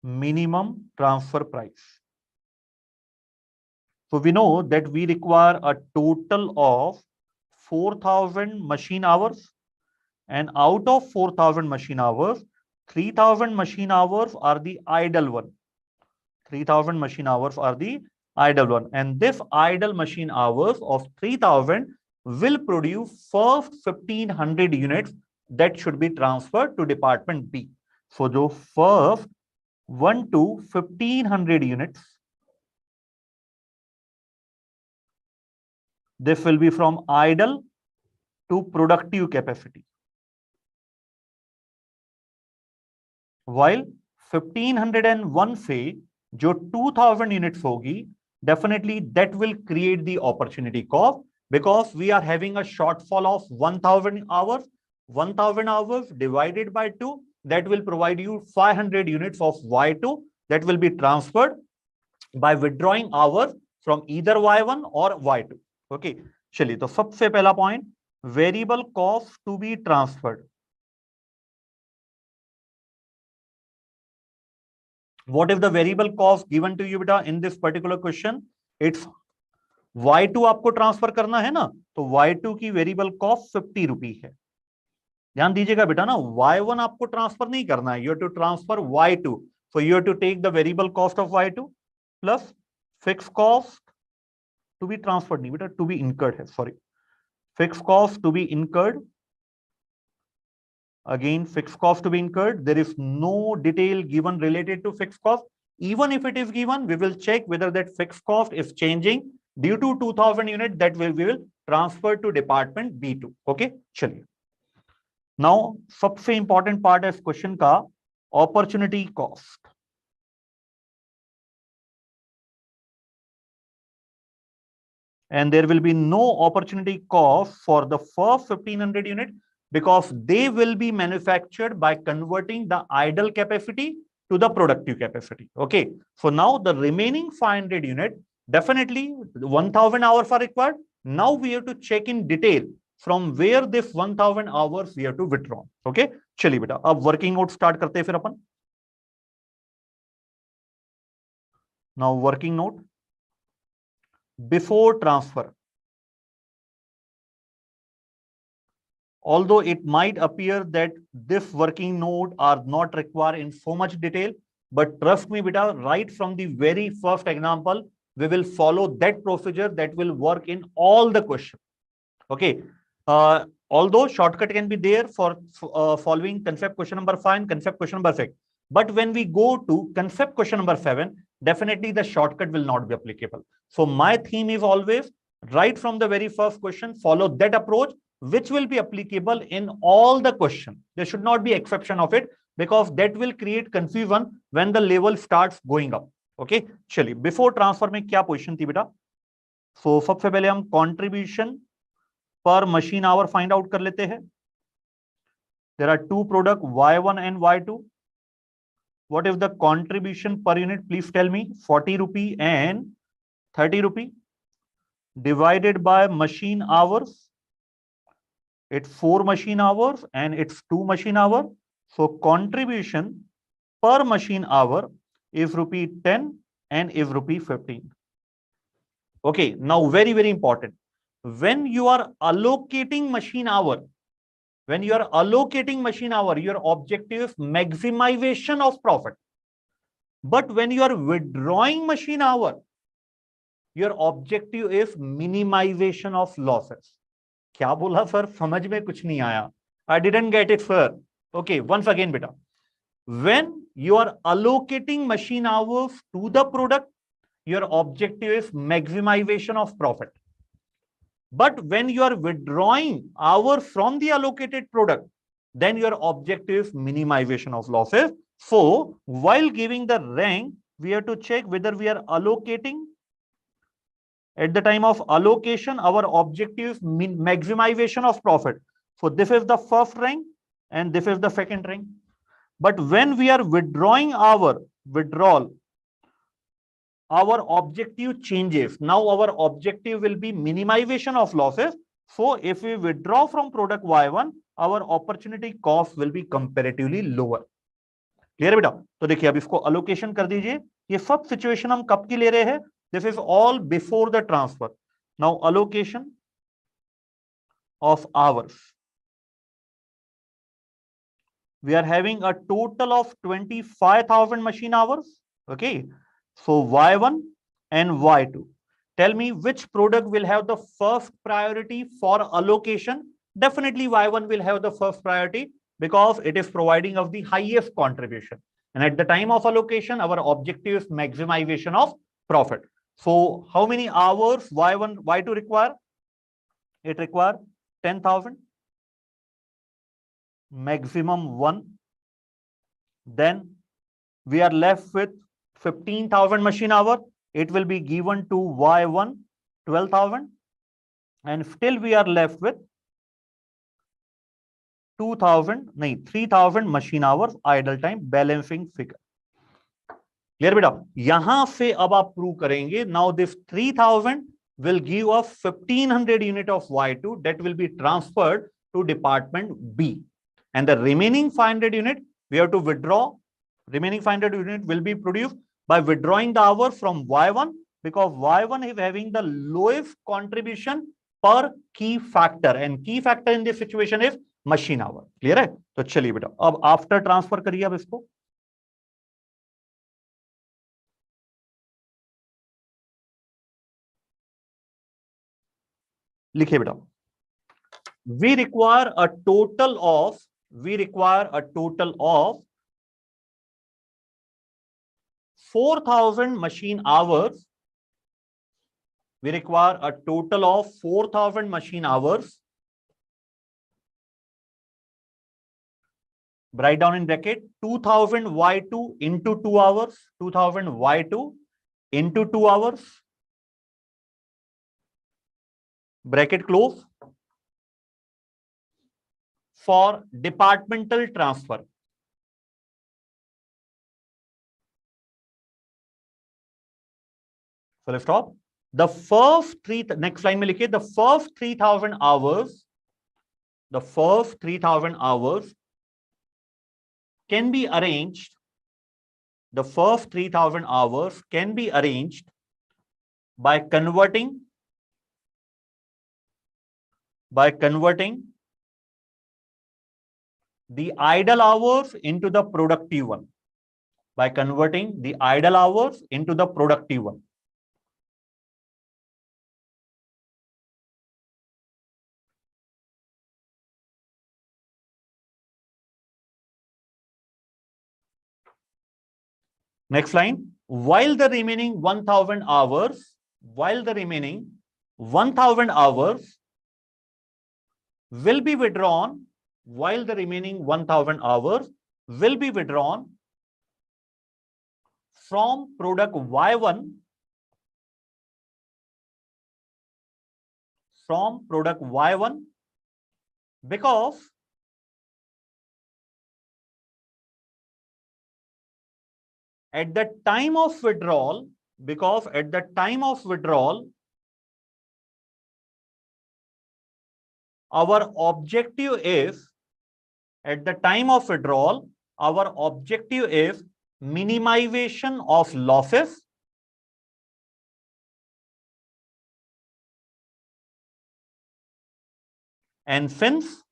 minimum transfer price. So we know that we require a total of 4,000 machine hours and out of 4,000 machine hours, 3,000 machine hours are the idle one. 3,000 machine hours are the idle one, and this idle machine hours of 3,000 will produce first 1,500 units that should be transferred to department B. So जो first 1 to 1,500 units, this will be from idle to productive capacity, while 1,501 से जो 2,000 units होगी, definitely that will create the opportunity cost, because we are having a shortfall of 1,000 hours. 1,000 hours divided by 2, that will provide you 500 units of Y2 that will be transferred by withdrawing hours from either Y1 or Y2. Okay, चलिए तो सबसे पहला point, variable cost to be transferred. What is the variable cost given to you beta in this particular question? It's Y2 आपको transfer करना है ना, तो Y2 की वेरिएबल कॉस्ट 50 रुपी है. ध्यान दीजिएगा बेटा ना, Y1 आपको ट्रांसफर नहीं करना है, you have to transfer Y2. So you have to take the variable cost of Y2 plus fix cost to be transferred, नहीं बेटा टू बी इनकर्ड है, sorry, fix cost to be incurred. Again, fixed cost to be incurred. There is no detail given related to fixed cost. Even if it is given, we will check whether that fixed cost is changing due to 2,000 units that we will transfer to department B2. Okay, चलिए. Now, सबसे important part है इस question का, opportunity cost. And there will be no opportunity cost for the first 1,500 units, because they will be manufactured by converting the idle capacity to the productive capacity. Okay, so now the remaining 500 unit, definitely 1,000 hours are required. Now we have to check in detail from where this 1,000 hours we have to withdraw. Okay, चलिए बेटा अब working note start करते हैं फिर अपन. Now working note before transfer. Although it might appear that this working note are not required in so much detail, but trust me beta, right from the very first example, we will follow that procedure that will work in all the questions. Okay. Although shortcut can be there for following concept question number 5 and concept question number 6. But when we go to concept question number 7, definitely the shortcut will not be applicable. So my theme is always, right from the very first question, follow that approach, which will be applicable in all the question. There should not be exception of it, because that will create confusion when the level starts going up. Okay, चलिए before transfer में क्या position थी बेटा? So सबसे पहले हम contribution per machine hour find out कर लेते हैं. There are two product Y1 and Y2. What is the contribution per unit? Please tell me. 40 rupee and 30 rupee divided by machine hours. It's 4 machine hours and it's 2 machine hour. So contribution per machine hour is rupee 10 and is rupee 15. Okay, now very, very important. When you are allocating machine hour, your objective is maximization of profit. But when you are withdrawing machine hour, your objective is minimization of losses. क्या बोला sir, समझ में कुछ नहीं आया. I didn't get it, sir. Okay, once again beta. When you are allocating machine hours to the product, your objective is maximization of profit. But when you are withdrawing hours from the allocated product, then your objective is minimization of losses. So while giving the rank, we have to check whether we are allocating. At the time of allocation, our objective is maximization of profit. So this is the first rank and this is the second rank. But when we are withdrawing our withdrawal, our objective changes. Now our objective will be minimization of losses. So if we withdraw from product Y1, our opportunity cost will be comparatively lower. Clear बेटा? तो देखिए अब इसको allocation कर दीजिए. ये सब situation हम कब की ले रहे हैं? This is all before the transfer. Now allocation of hours. we are having a total of 25,000 machine hours. Okay, so Y1 and Y2. Tell me which product will have the first priority for allocation. Definitely Y1 will have the first priority because it is providing of the highest contribution. And at the time of allocation, our objective is maximization of profit. So how many hours Y1, Y2 require? It require 10,000, maximum 1. Then we are left with 15,000 machine hour. It will be given to Y1, 12,000. And still we are left with 2,000, no, 3,000 machine hours idle time balancing figure. Clear बेटा? यहां से अब आप prove करेंगे now this 3,000 will give us 1,500 unit of Y2 that will be transferred to department B, and the remaining 500 unit we have to withdraw. Remaining 500 unit will be produced by withdrawing the hour from Y1 because Y1 is having the lowest contribution per key factor, and key factor in this situation is machine hour. Clear है? तो चलिए बेटा अब after transfer करिए अब इसको. लिखिए बेटा, we require a total of 4,000 machine hours. We require a total of 4,000 machine hours. Write down in bracket 2,000 Y2 into 2 hours. 2,000 Y2 into 2 hours. Bracket close. For departmental transfer. So let's stop. The first three, next line में लिखिए, the first 3,000 hours, the first 3,000 hours can be arranged. The first 3,000 hours can be arranged by converting the idle hours into the productive one. By converting the idle hours into the productive one. Next line, while the remaining 1,000 hours, will be withdrawn, while the remaining 1,000 hours will be withdrawn from product Y1, because at the time of withdrawal, our objective is, minimization of losses and since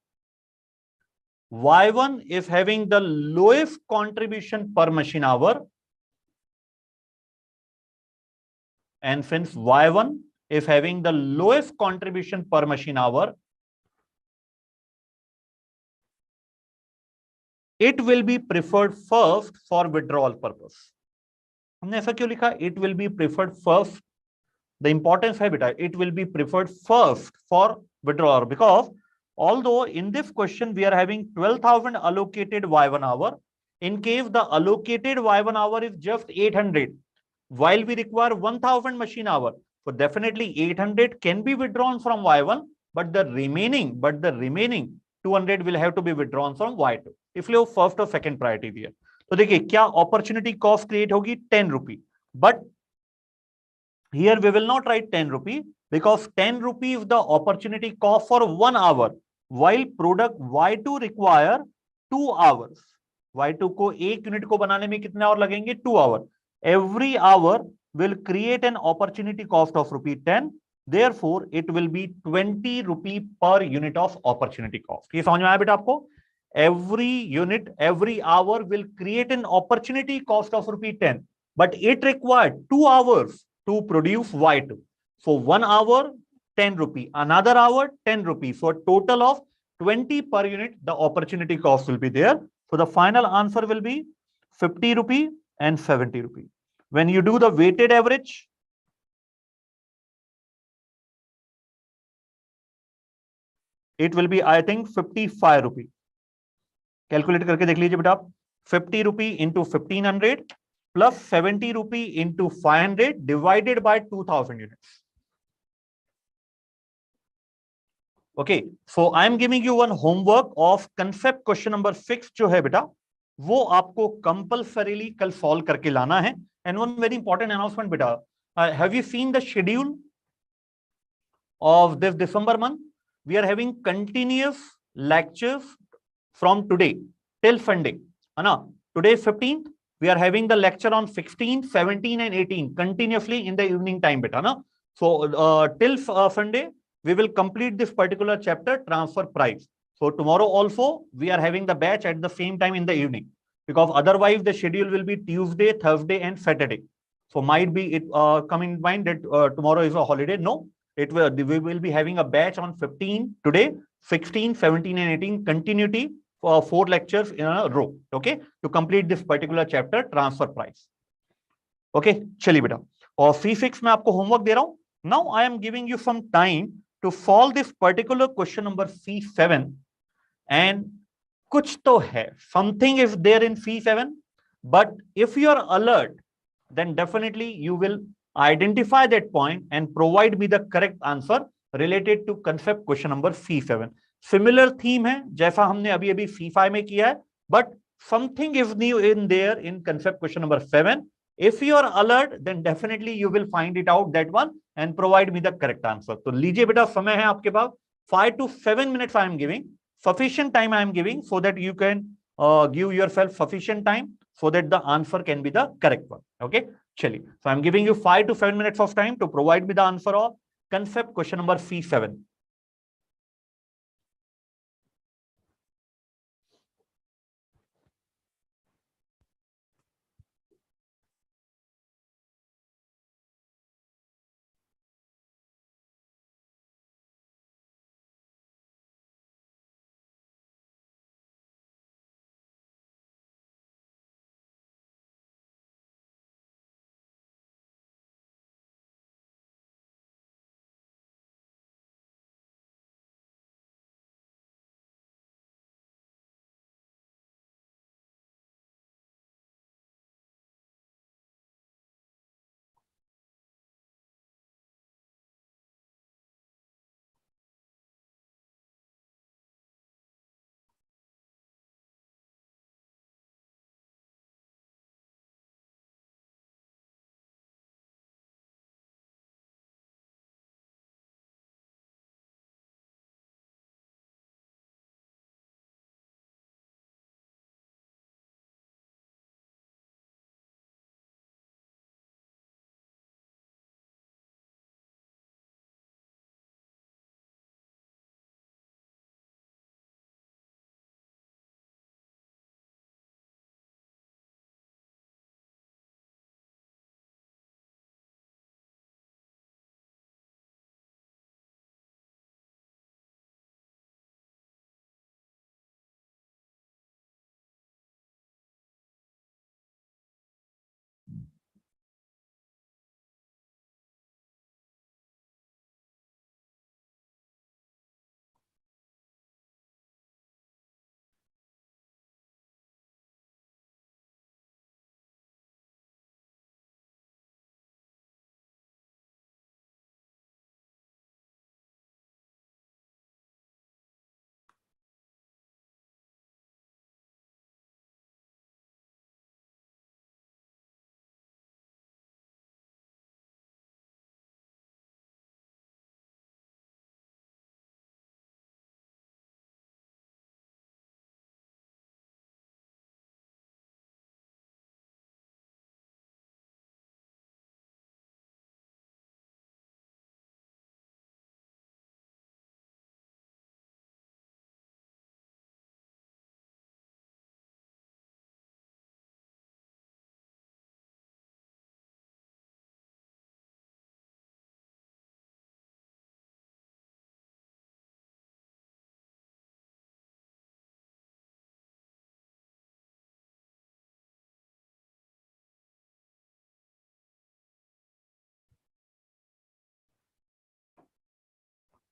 Y1 is having the lowest contribution per machine hour, it will be preferred first for withdrawal purpose. हमने ऐसा क्यों लिखा? It will be preferred first. The importance है बेटा, it will be preferred first for withdrawal because although in this question we are having 12,000 allocated Y1 hour, in case the allocated Y1 hour is just 800, while we require 1,000 machine hour, so definitely 800 can be withdrawn from Y1, but the remaining 200 will have to be withdrawn from Y2. इसलिए वो first और second priority दिया. तो देखिए क्या opportunity cost create होगी 10 रुपी, but here we will not write 10 rupee because 10 rupee is the opportunity cost for 1 hour, while product Y2 require 2 hours. Y2 को 1 unit को बनाने में कितने आवर लगेंगे? 2 our. Every hour will create an opportunity cost of ₹10. Therefore, it will be 20 rupee per unit of opportunity cost. ये समझ में आया बेटा आपको? every unit, every hour will create an opportunity cost of rupee 10, but it required 2 hours to produce Y2. So 1 hour, 10 rupee, another hour, 10 rupees. So a total of 20 per unit, the opportunity cost will be there. So the final answer will be 50 rupee and 70 rupee. When you do the weighted average, it will be, I think, 55 rupee. Calculate करके देख लीजिए बेटा आप 50 rupee into 1500 plus 70 rupee into 500 divided by 2000 units. Okay, so I am giving you one homework of concept question number 6 जो है बेटा वो आपको कंपल्सरीली कल सॉल्व करके लाना है. And one very important announcement बेटा, have you seen the schedule of this December month? We are having continuous lectures from today till Sunday. Today is 15th. We are having the lecture on 16, 17 and 18 continuously in the evening time. Beta, so till Sunday, we will complete this particular chapter, transfer price. So tomorrow also, we are having the batch at the same time in the evening, because otherwise the schedule will be Tuesday, Thursday and Saturday. So might be it come in mind that tomorrow is a holiday. No, we will be having a batch on 15 today, 16, 17 and 18 continuity for 4 lectures in a row. Okay, to complete this particular chapter, transfer price. Okay, चलिए बेटा, और C6 में आपको homework दे रहा हूं. Now I am giving you some time to solve this particular question number C7, and कुछ तो है, something is there in C7, but if you are alert, then definitely you will identify that point and provide me the correct answer related to concept question number C7. Similar theme है जैसा हमने अभी अभी C5 में किया है, but something is new in there in concept question number 7. If you are alert, then definitely you will find it out that one and provide me the correct answer. तो लीजिए बेटा, समय है आपके पास 5 to 7 minutes I am giving. Sufficient time I am giving so that you can give yourself sufficient time so that the answer can be the correct one. Okay, chali. So I'm giving you 5 to 7 minutes of time to provide me the answer of concept question number C7.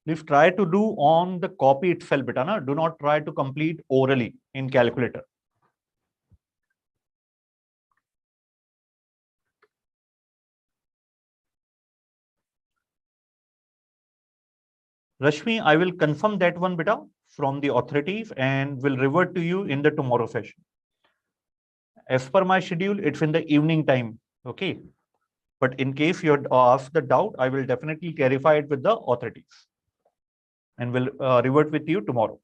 Please try to do on the copy itself, beta. Na? Do not try to complete orally in calculator. Rashmi, I will confirm that one, beta, from the authorities and will revert to you in the tomorrow session. As per my schedule, it's in the evening time. Okay. But in case you ask the doubt, I will definitely clarify it with the authorities and will revert with you tomorrow.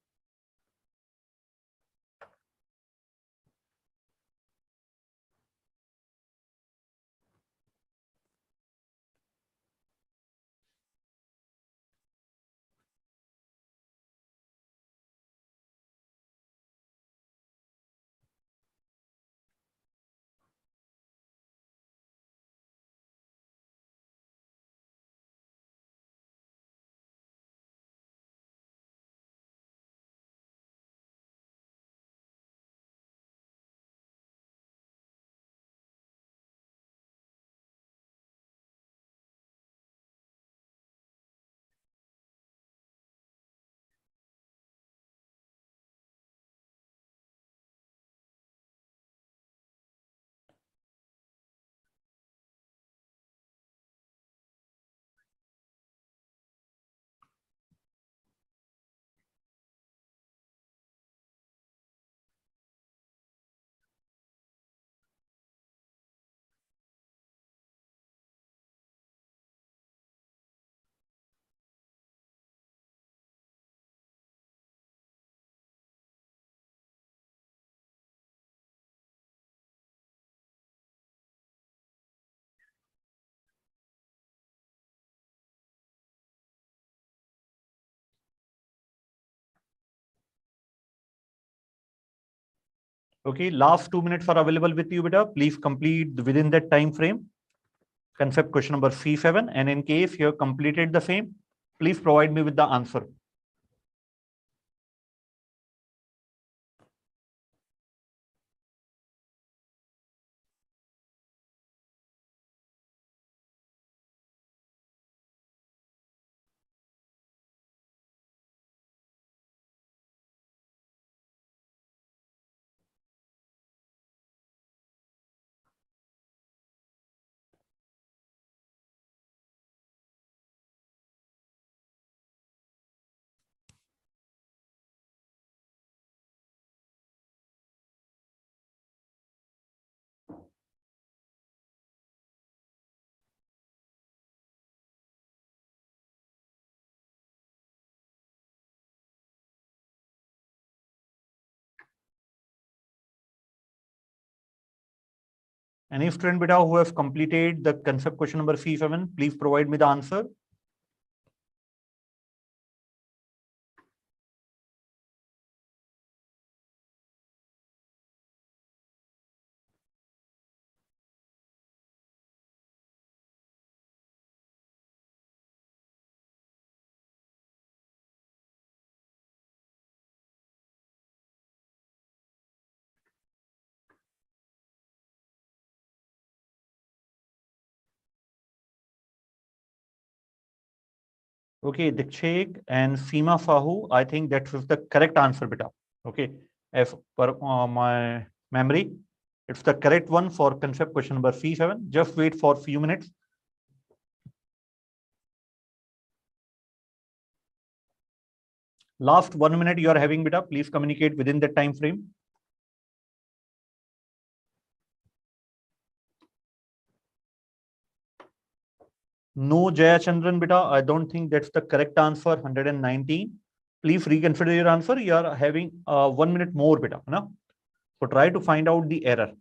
Okay, last 2 minutes are available with you, beta. Please complete within that time frame. Concept question number C7. And in case you have completed the same, please provide me with the answer. Any student, beta, who have completed the concept question number C7, please provide me the answer. Okay, Dikshek and Seema Sahu, I think that was the correct answer, beta. Okay, as per my memory, it's the correct one for concept question number C7. Just wait for a few minutes. Last 1 minute you are having, beta. Please communicate within that time frame. No, Jayachandran, beta. I don't think that's the correct answer. 119. Please reconsider your answer. You are having 1 minute more, beta. No? So try to find out the error.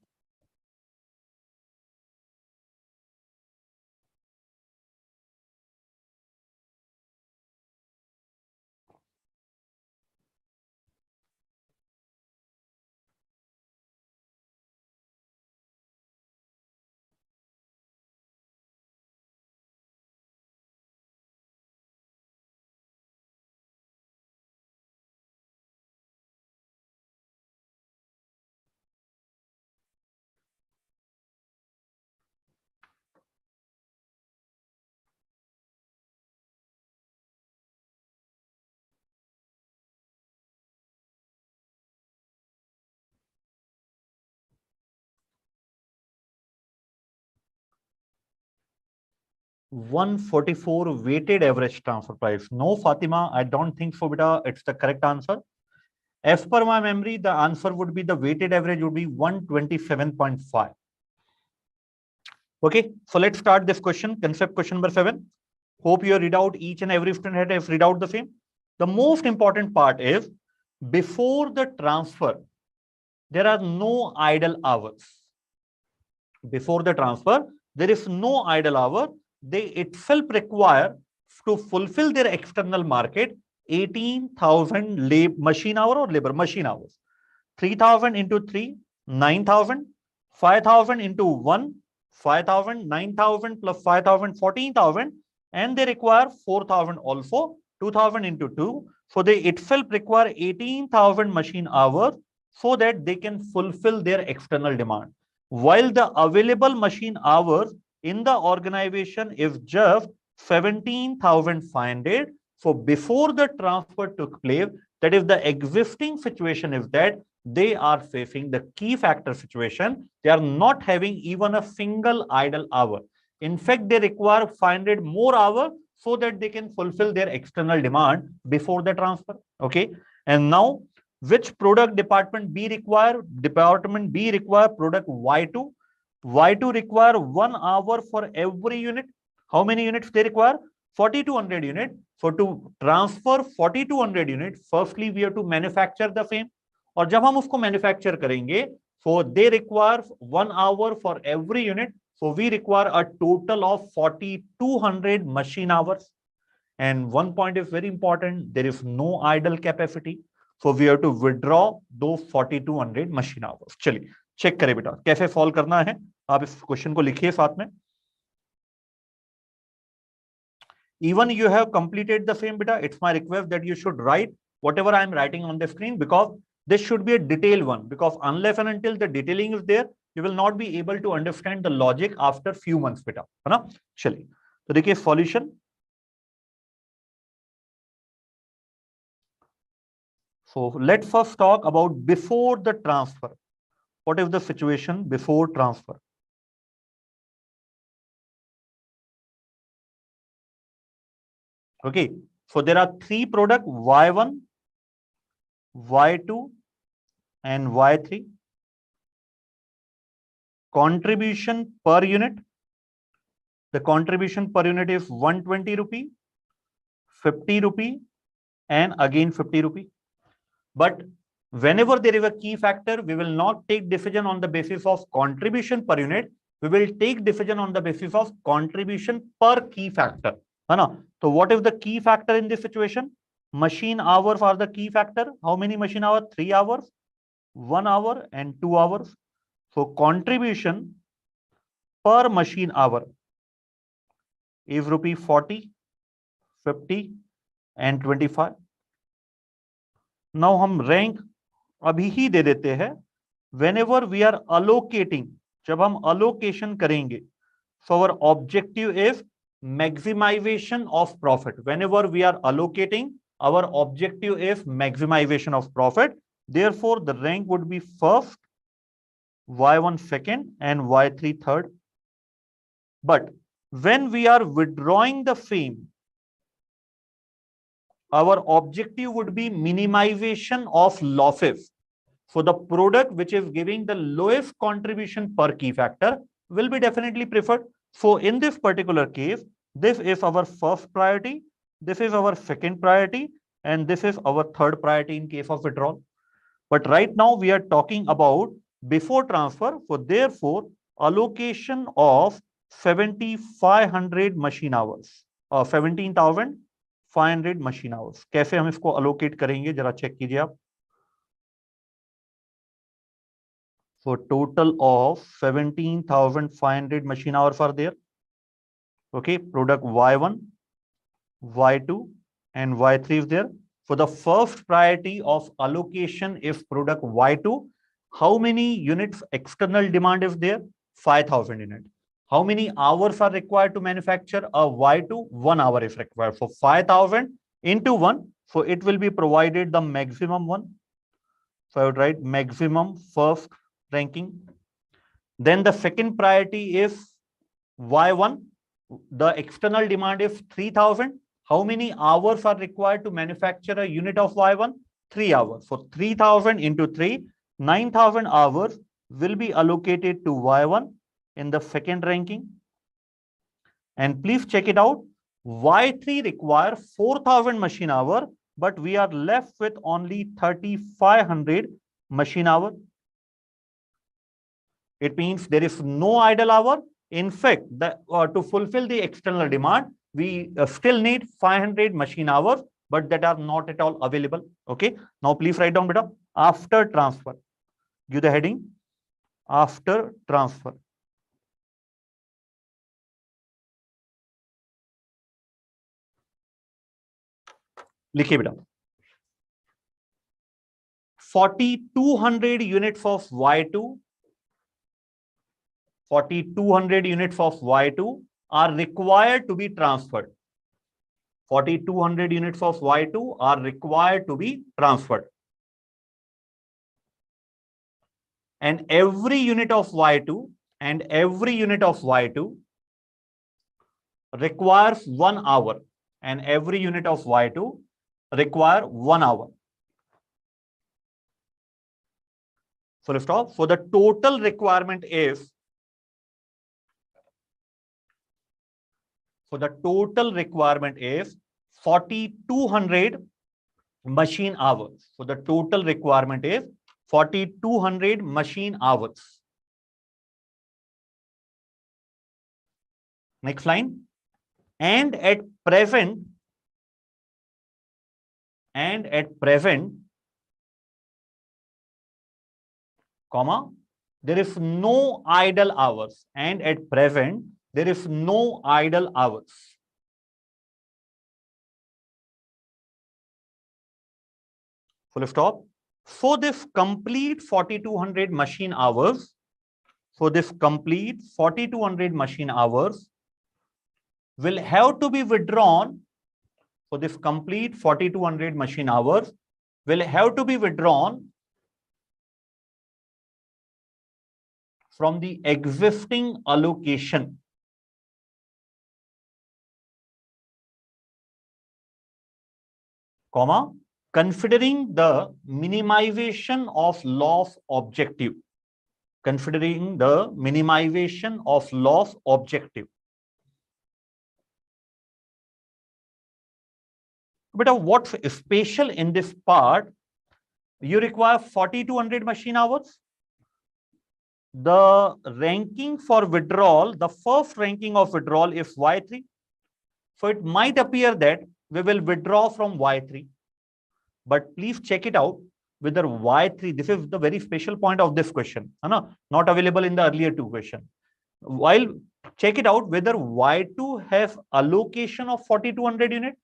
144 weighted average transfer price. No, Fatima, I don't think so, beta. It's the correct answer. As per my memory, the answer would be the weighted average would be 127.5. Okay, so let's start this question. Concept question number 7. Hope you read out each and every student has read out the same. The most important part is before the transfer, there are no idle hours. Before the transfer, there is no idle hour. They itself require to fulfill their external market 18,000 machine hour or labor machine hours. 3,000 into 3, 9,000. 5,000 into 1, 5,000. 9,000 plus 5,000, 14,000. And they require 4,000 also. 2,000 into 2. So they itself require 18,000 machine hours so that they can fulfill their external demand. While the available machine hours in the organization is just 17,500. So before the transfer took place, that is the existing situation is that they are facing the key factor situation. They are not having even a single idle hour. In fact, they require 500 more hours so that they can fulfill their external demand before the transfer. Okay. And now, which product department B require? Department B require product Y2. Y2 require 1 hour for every unit. How many units they require? 4,200 units. So to transfer 4,200 units, firstly we have to manufacture the same. और जब हम उसको manufacture करेंगे, so they require 1 hour for every unit. So we require a total of 4,200 machine hours. And one point is very important: there is no idle capacity. So we have to withdraw those 4,200 machine hours. चलिए check करें बेटा कैसे solve करना है. आप इस question को लिखिए साथ में. Even you have completed the same beta, it's my request that you should write whatever I am writing on the screen, because this should be a detailed one, because unless and until the detailing is there, you will not be able to understand the logic after few months beta, है ना. चलिए तो देखिए solution. So let's first talk about before the transfer. What is the situation before transfer? Okay, so there are 3 products, Y1, Y2 and Y3. Contribution per unit. The contribution per unit is 120 rupee, 50 rupee and again 50 rupee. But whenever there is a key factor, we will not take decision on the basis of contribution per unit. We will take decision on the basis of contribution per key factor. So what is the key factor in this situation? Machine hours are the key factor. How many machine hours? 3 hours, 1 hour and 2 hours. So contribution per machine hour is rupee 40, 50 and 25. Now हम rank अभी ही दे देते हैं. Whenever we are allocating, जब हम allocation करेंगे, so our objective is maximization of profit. Whenever we are allocating, our objective is maximization of profit. Therefore, the rank would be first, Y1 second and Y3 third. But when we are withdrawing the same, our objective would be minimization of losses. So the product which is giving the lowest contribution per key factor will be definitely preferred. So in this particular case, this is our first priority, this is our second priority, and this is our third priority in case of withdrawal. But right now we are talking about before transfer. So therefore, allocation of 7,500 machine hours or 17,500 machine hours. कैसे हम इसको allocate करेंगे जरा check कीजिए आप. So total of 17,500 machine hours are there. Okay, product Y1, Y2 and Y3 is there. For the first priority of allocation is product Y2. How many units external demand is there? 5,000 units. How many hours are required to manufacture a Y2? 1 hour is required. So 5,000 into 1. So it will be provided the maximum one. So I would write maximum first ranking. Then the second priority is Y1. the external demand is 3000. How many hours are required to manufacture a unit of Y1? 3 hours. So 3000 into 3, 9000 hours will be allocated to Y1 in the second ranking. And please check it out. Y3 require 4000 machine hour, but we are left with only 3500 machine hour. It means there is no idle hour. In fact, to fulfill the external demand, we still need 500 machine hours, but that are not at all available. Okay. Now please write down, beta, after transfer. Give the heading after transfer. लिखिए बेटा 4200 units of Y2, 4200 units of Y2 are required to be transferred. 4200 units of Y2 are required to be transferred. And every unit of Y2 requires 1 hour. And every unit of Y2 require 1 hour. Full stop. So the total requirement is 4200 machine hours. So the total requirement is 4200 machine hours. Next line. And at present, comma, there is no idle hours. And at present, there is no idle hours. Full stop. So this complete 4200 machine hours, will have to be withdrawn. So this complete 4200 machine hours will have to be withdrawn from the existing allocation. Comma, considering the minimization of loss objective. Considering the minimization of loss objective. But what's special in this part? You require 4200 machine hours. The ranking for withdrawal, the first ranking of withdrawal is Y3. So it might appear that we will withdraw from Y3. But please check it out whether Y3, this is the very special point of this question, not available in the earlier two questions. While check it out whether Y2 has allocation of 4200 unit,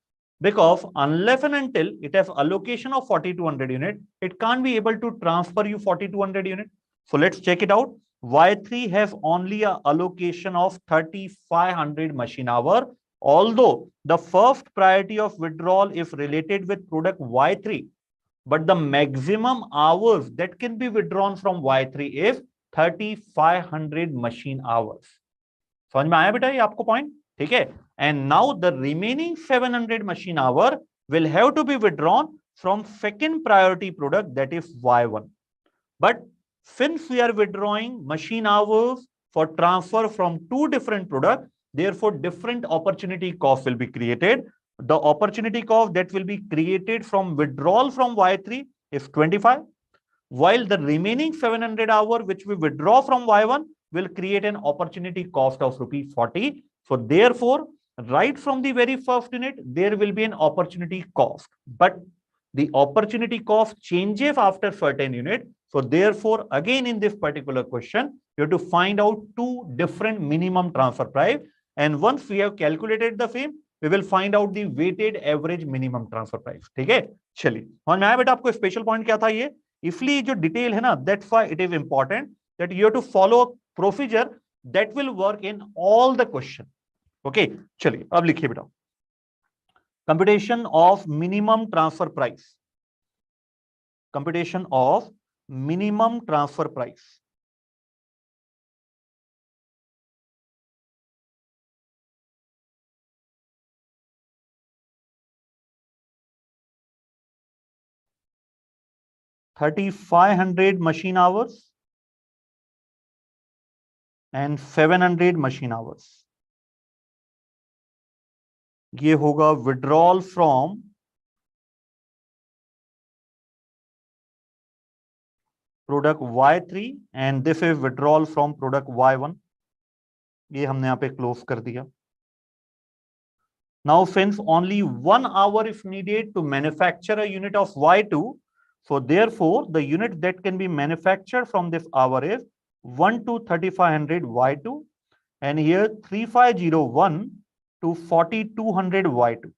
because unless and until it has allocation of 4200 unit, it can't be able to transfer you 4200 unit. So let's check it out. Y3 has only a allocation of 3500 machine hour. Although the first priority of withdrawal is related with product Y3, but the maximum hours that can be withdrawn from Y3 is 3500 machine hours. समझ में आया बेटा ये आपको point? ठीक है. And now the remaining 700 machine hour will have to be withdrawn from second priority product, that is Y1. But since we are withdrawing machine hours for transfer from two different products, therefore different opportunity cost will be created. The opportunity cost that will be created from withdrawal from Y3 is 25, while the remaining 700 hour which we withdraw from Y1 will create an opportunity cost of ₹40. So therefore, right from the very first unit, there will be an opportunity cost, but the opportunity cost changes after certain unit. So therefore, again in this particular question, you have to find out two different minimum transfer price. And once we have calculated the same, we will find out the weighted average minimum transfer price. ठीक है? चलिए, समझ में आया बेटा आपको special point क्या था ये? इसलिए जो डिटेल है ना, that's why it is important that you have to follow procedure that will work in all the question. Okay, चलिए अब लिखिए बेटा. Computation of minimum transfer price. Computation of minimum transfer price. 3500 machine hours and 700 machine hours. ये होगा withdrawal from product Y3 and this is withdrawal from product Y1. ये हमने यहाँ पे क्लोज कर दिया. Now since only 1 hour is needed to manufacture a unit of Y2, so therefore the unit that can be manufactured from this hour is 1 to 3500 Y2 and here 3501 to 4200 Y2.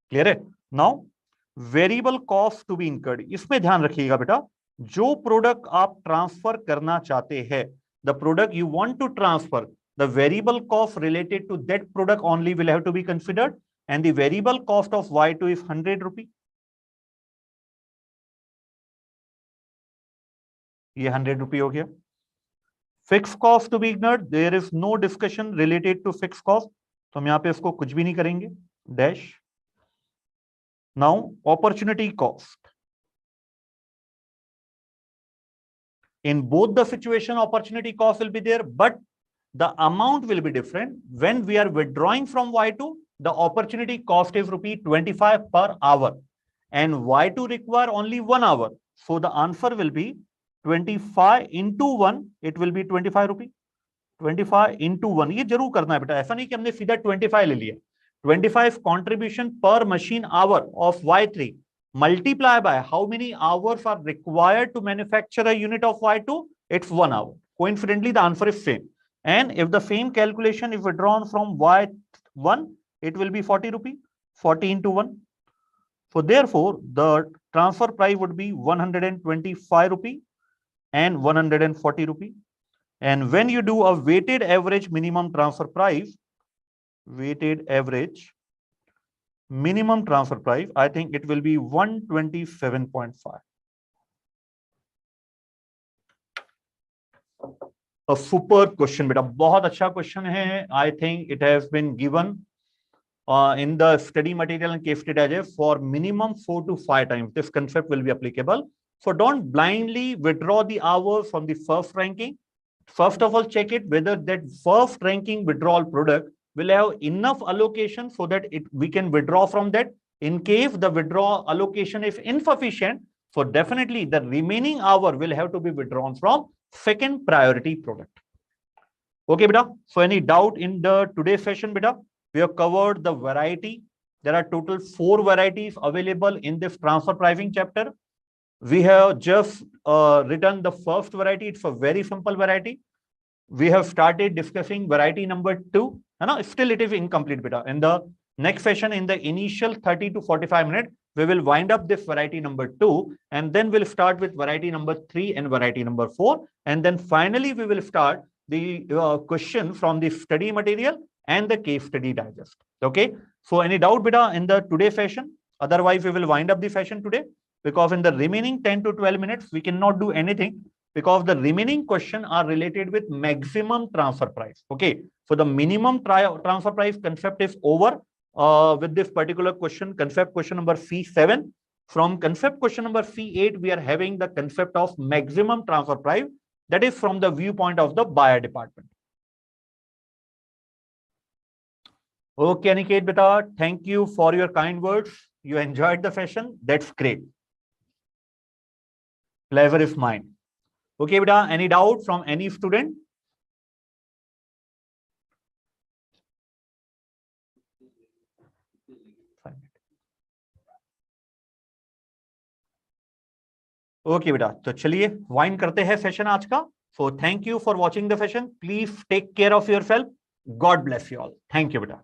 Clear है? Now variable cost to be incurred. इसमें ध्यान रखिएगा बेटा, जो product आप transfer करना चाहते हैं, the product you want to transfer, the variable cost related to that product only will have to be considered and the variable cost of Y2 is 100 rupee. ये 100 रुपी हो गया. Fix cost to be ignored, there is no discussion related to fix cost, तो हम यहां पे इसको कुछ भी नहीं करेंगे. Dash. Now opportunity cost. In both the situation opportunity cost will be there, but the amount will be different. When we are withdrawing from Y2, the opportunity cost is ₹25 per hour and Y2 require only 1 hour. So the answer will be 25 into 1, it will be 25 rupee. 25 into 1, ये जरूर करना है बेटा, ऐसा नहीं कि हमने सीधा 25 ले लिया. 25 contribution per machine hour of Y3 multiply by how many hours are required to manufacture a unit of Y2? It's 1 hour. Coincidentally, the answer is same. And if the same calculation is withdrawn from Y1, it will be 40 rupee, 40 into 1. So therefore, the transfer price would be 125 rupee and 140 rupee. And when you do a weighted average minimum transfer price, weighted average minimum transfer price, I think it will be 127.5. A super question बेटा, बहुत अच्छा question है. I think it has been given in the study material and case study for minimum 4 to 5 times. This concept will be applicable. So don't blindly withdraw the hours from the first ranking. First of all, check it whether that first ranking withdrawal product will have enough allocation so that we can withdraw from that. In case the withdrawal allocation is insufficient, so definitely the remaining hour will have to be withdrawn from second priority product. Okay, beta. So any doubt in the today's session, beta? We have covered the variety. There are total 4 varieties available in this transfer pricing chapter. We have just written the first variety. It's a very simple variety. We have started discussing variety number 2. Still it is incomplete beta. In the next session, in the initial 30 to 45 minutes, we will wind up this variety number 2 and then we'll start with variety number 3 and variety number 4. And then finally, we will start the question from the study material and the case study digest. Okay. So any doubt beta in the today's session? Otherwise, we will wind up the session today because in the remaining 10 to 12 minutes, we cannot do anything because the remaining questions are related with maximum transfer price. Okay. So the minimum transfer price concept is over with this particular question, concept question number C7. From concept question number C8, we are having the concept of maximum transfer price, that is from the viewpoint of the buyer department. Okay, Aniket beta, thank you for your kind words. You enjoyed the session. That's great. Pleasure is mine. Okay, beta, any doubt from any student? Okay बेटा, तो चलिए wind करते हैं session आज का. So thank you for watching the session. Please take care of yourself. God bless you all. Thank you बेटा.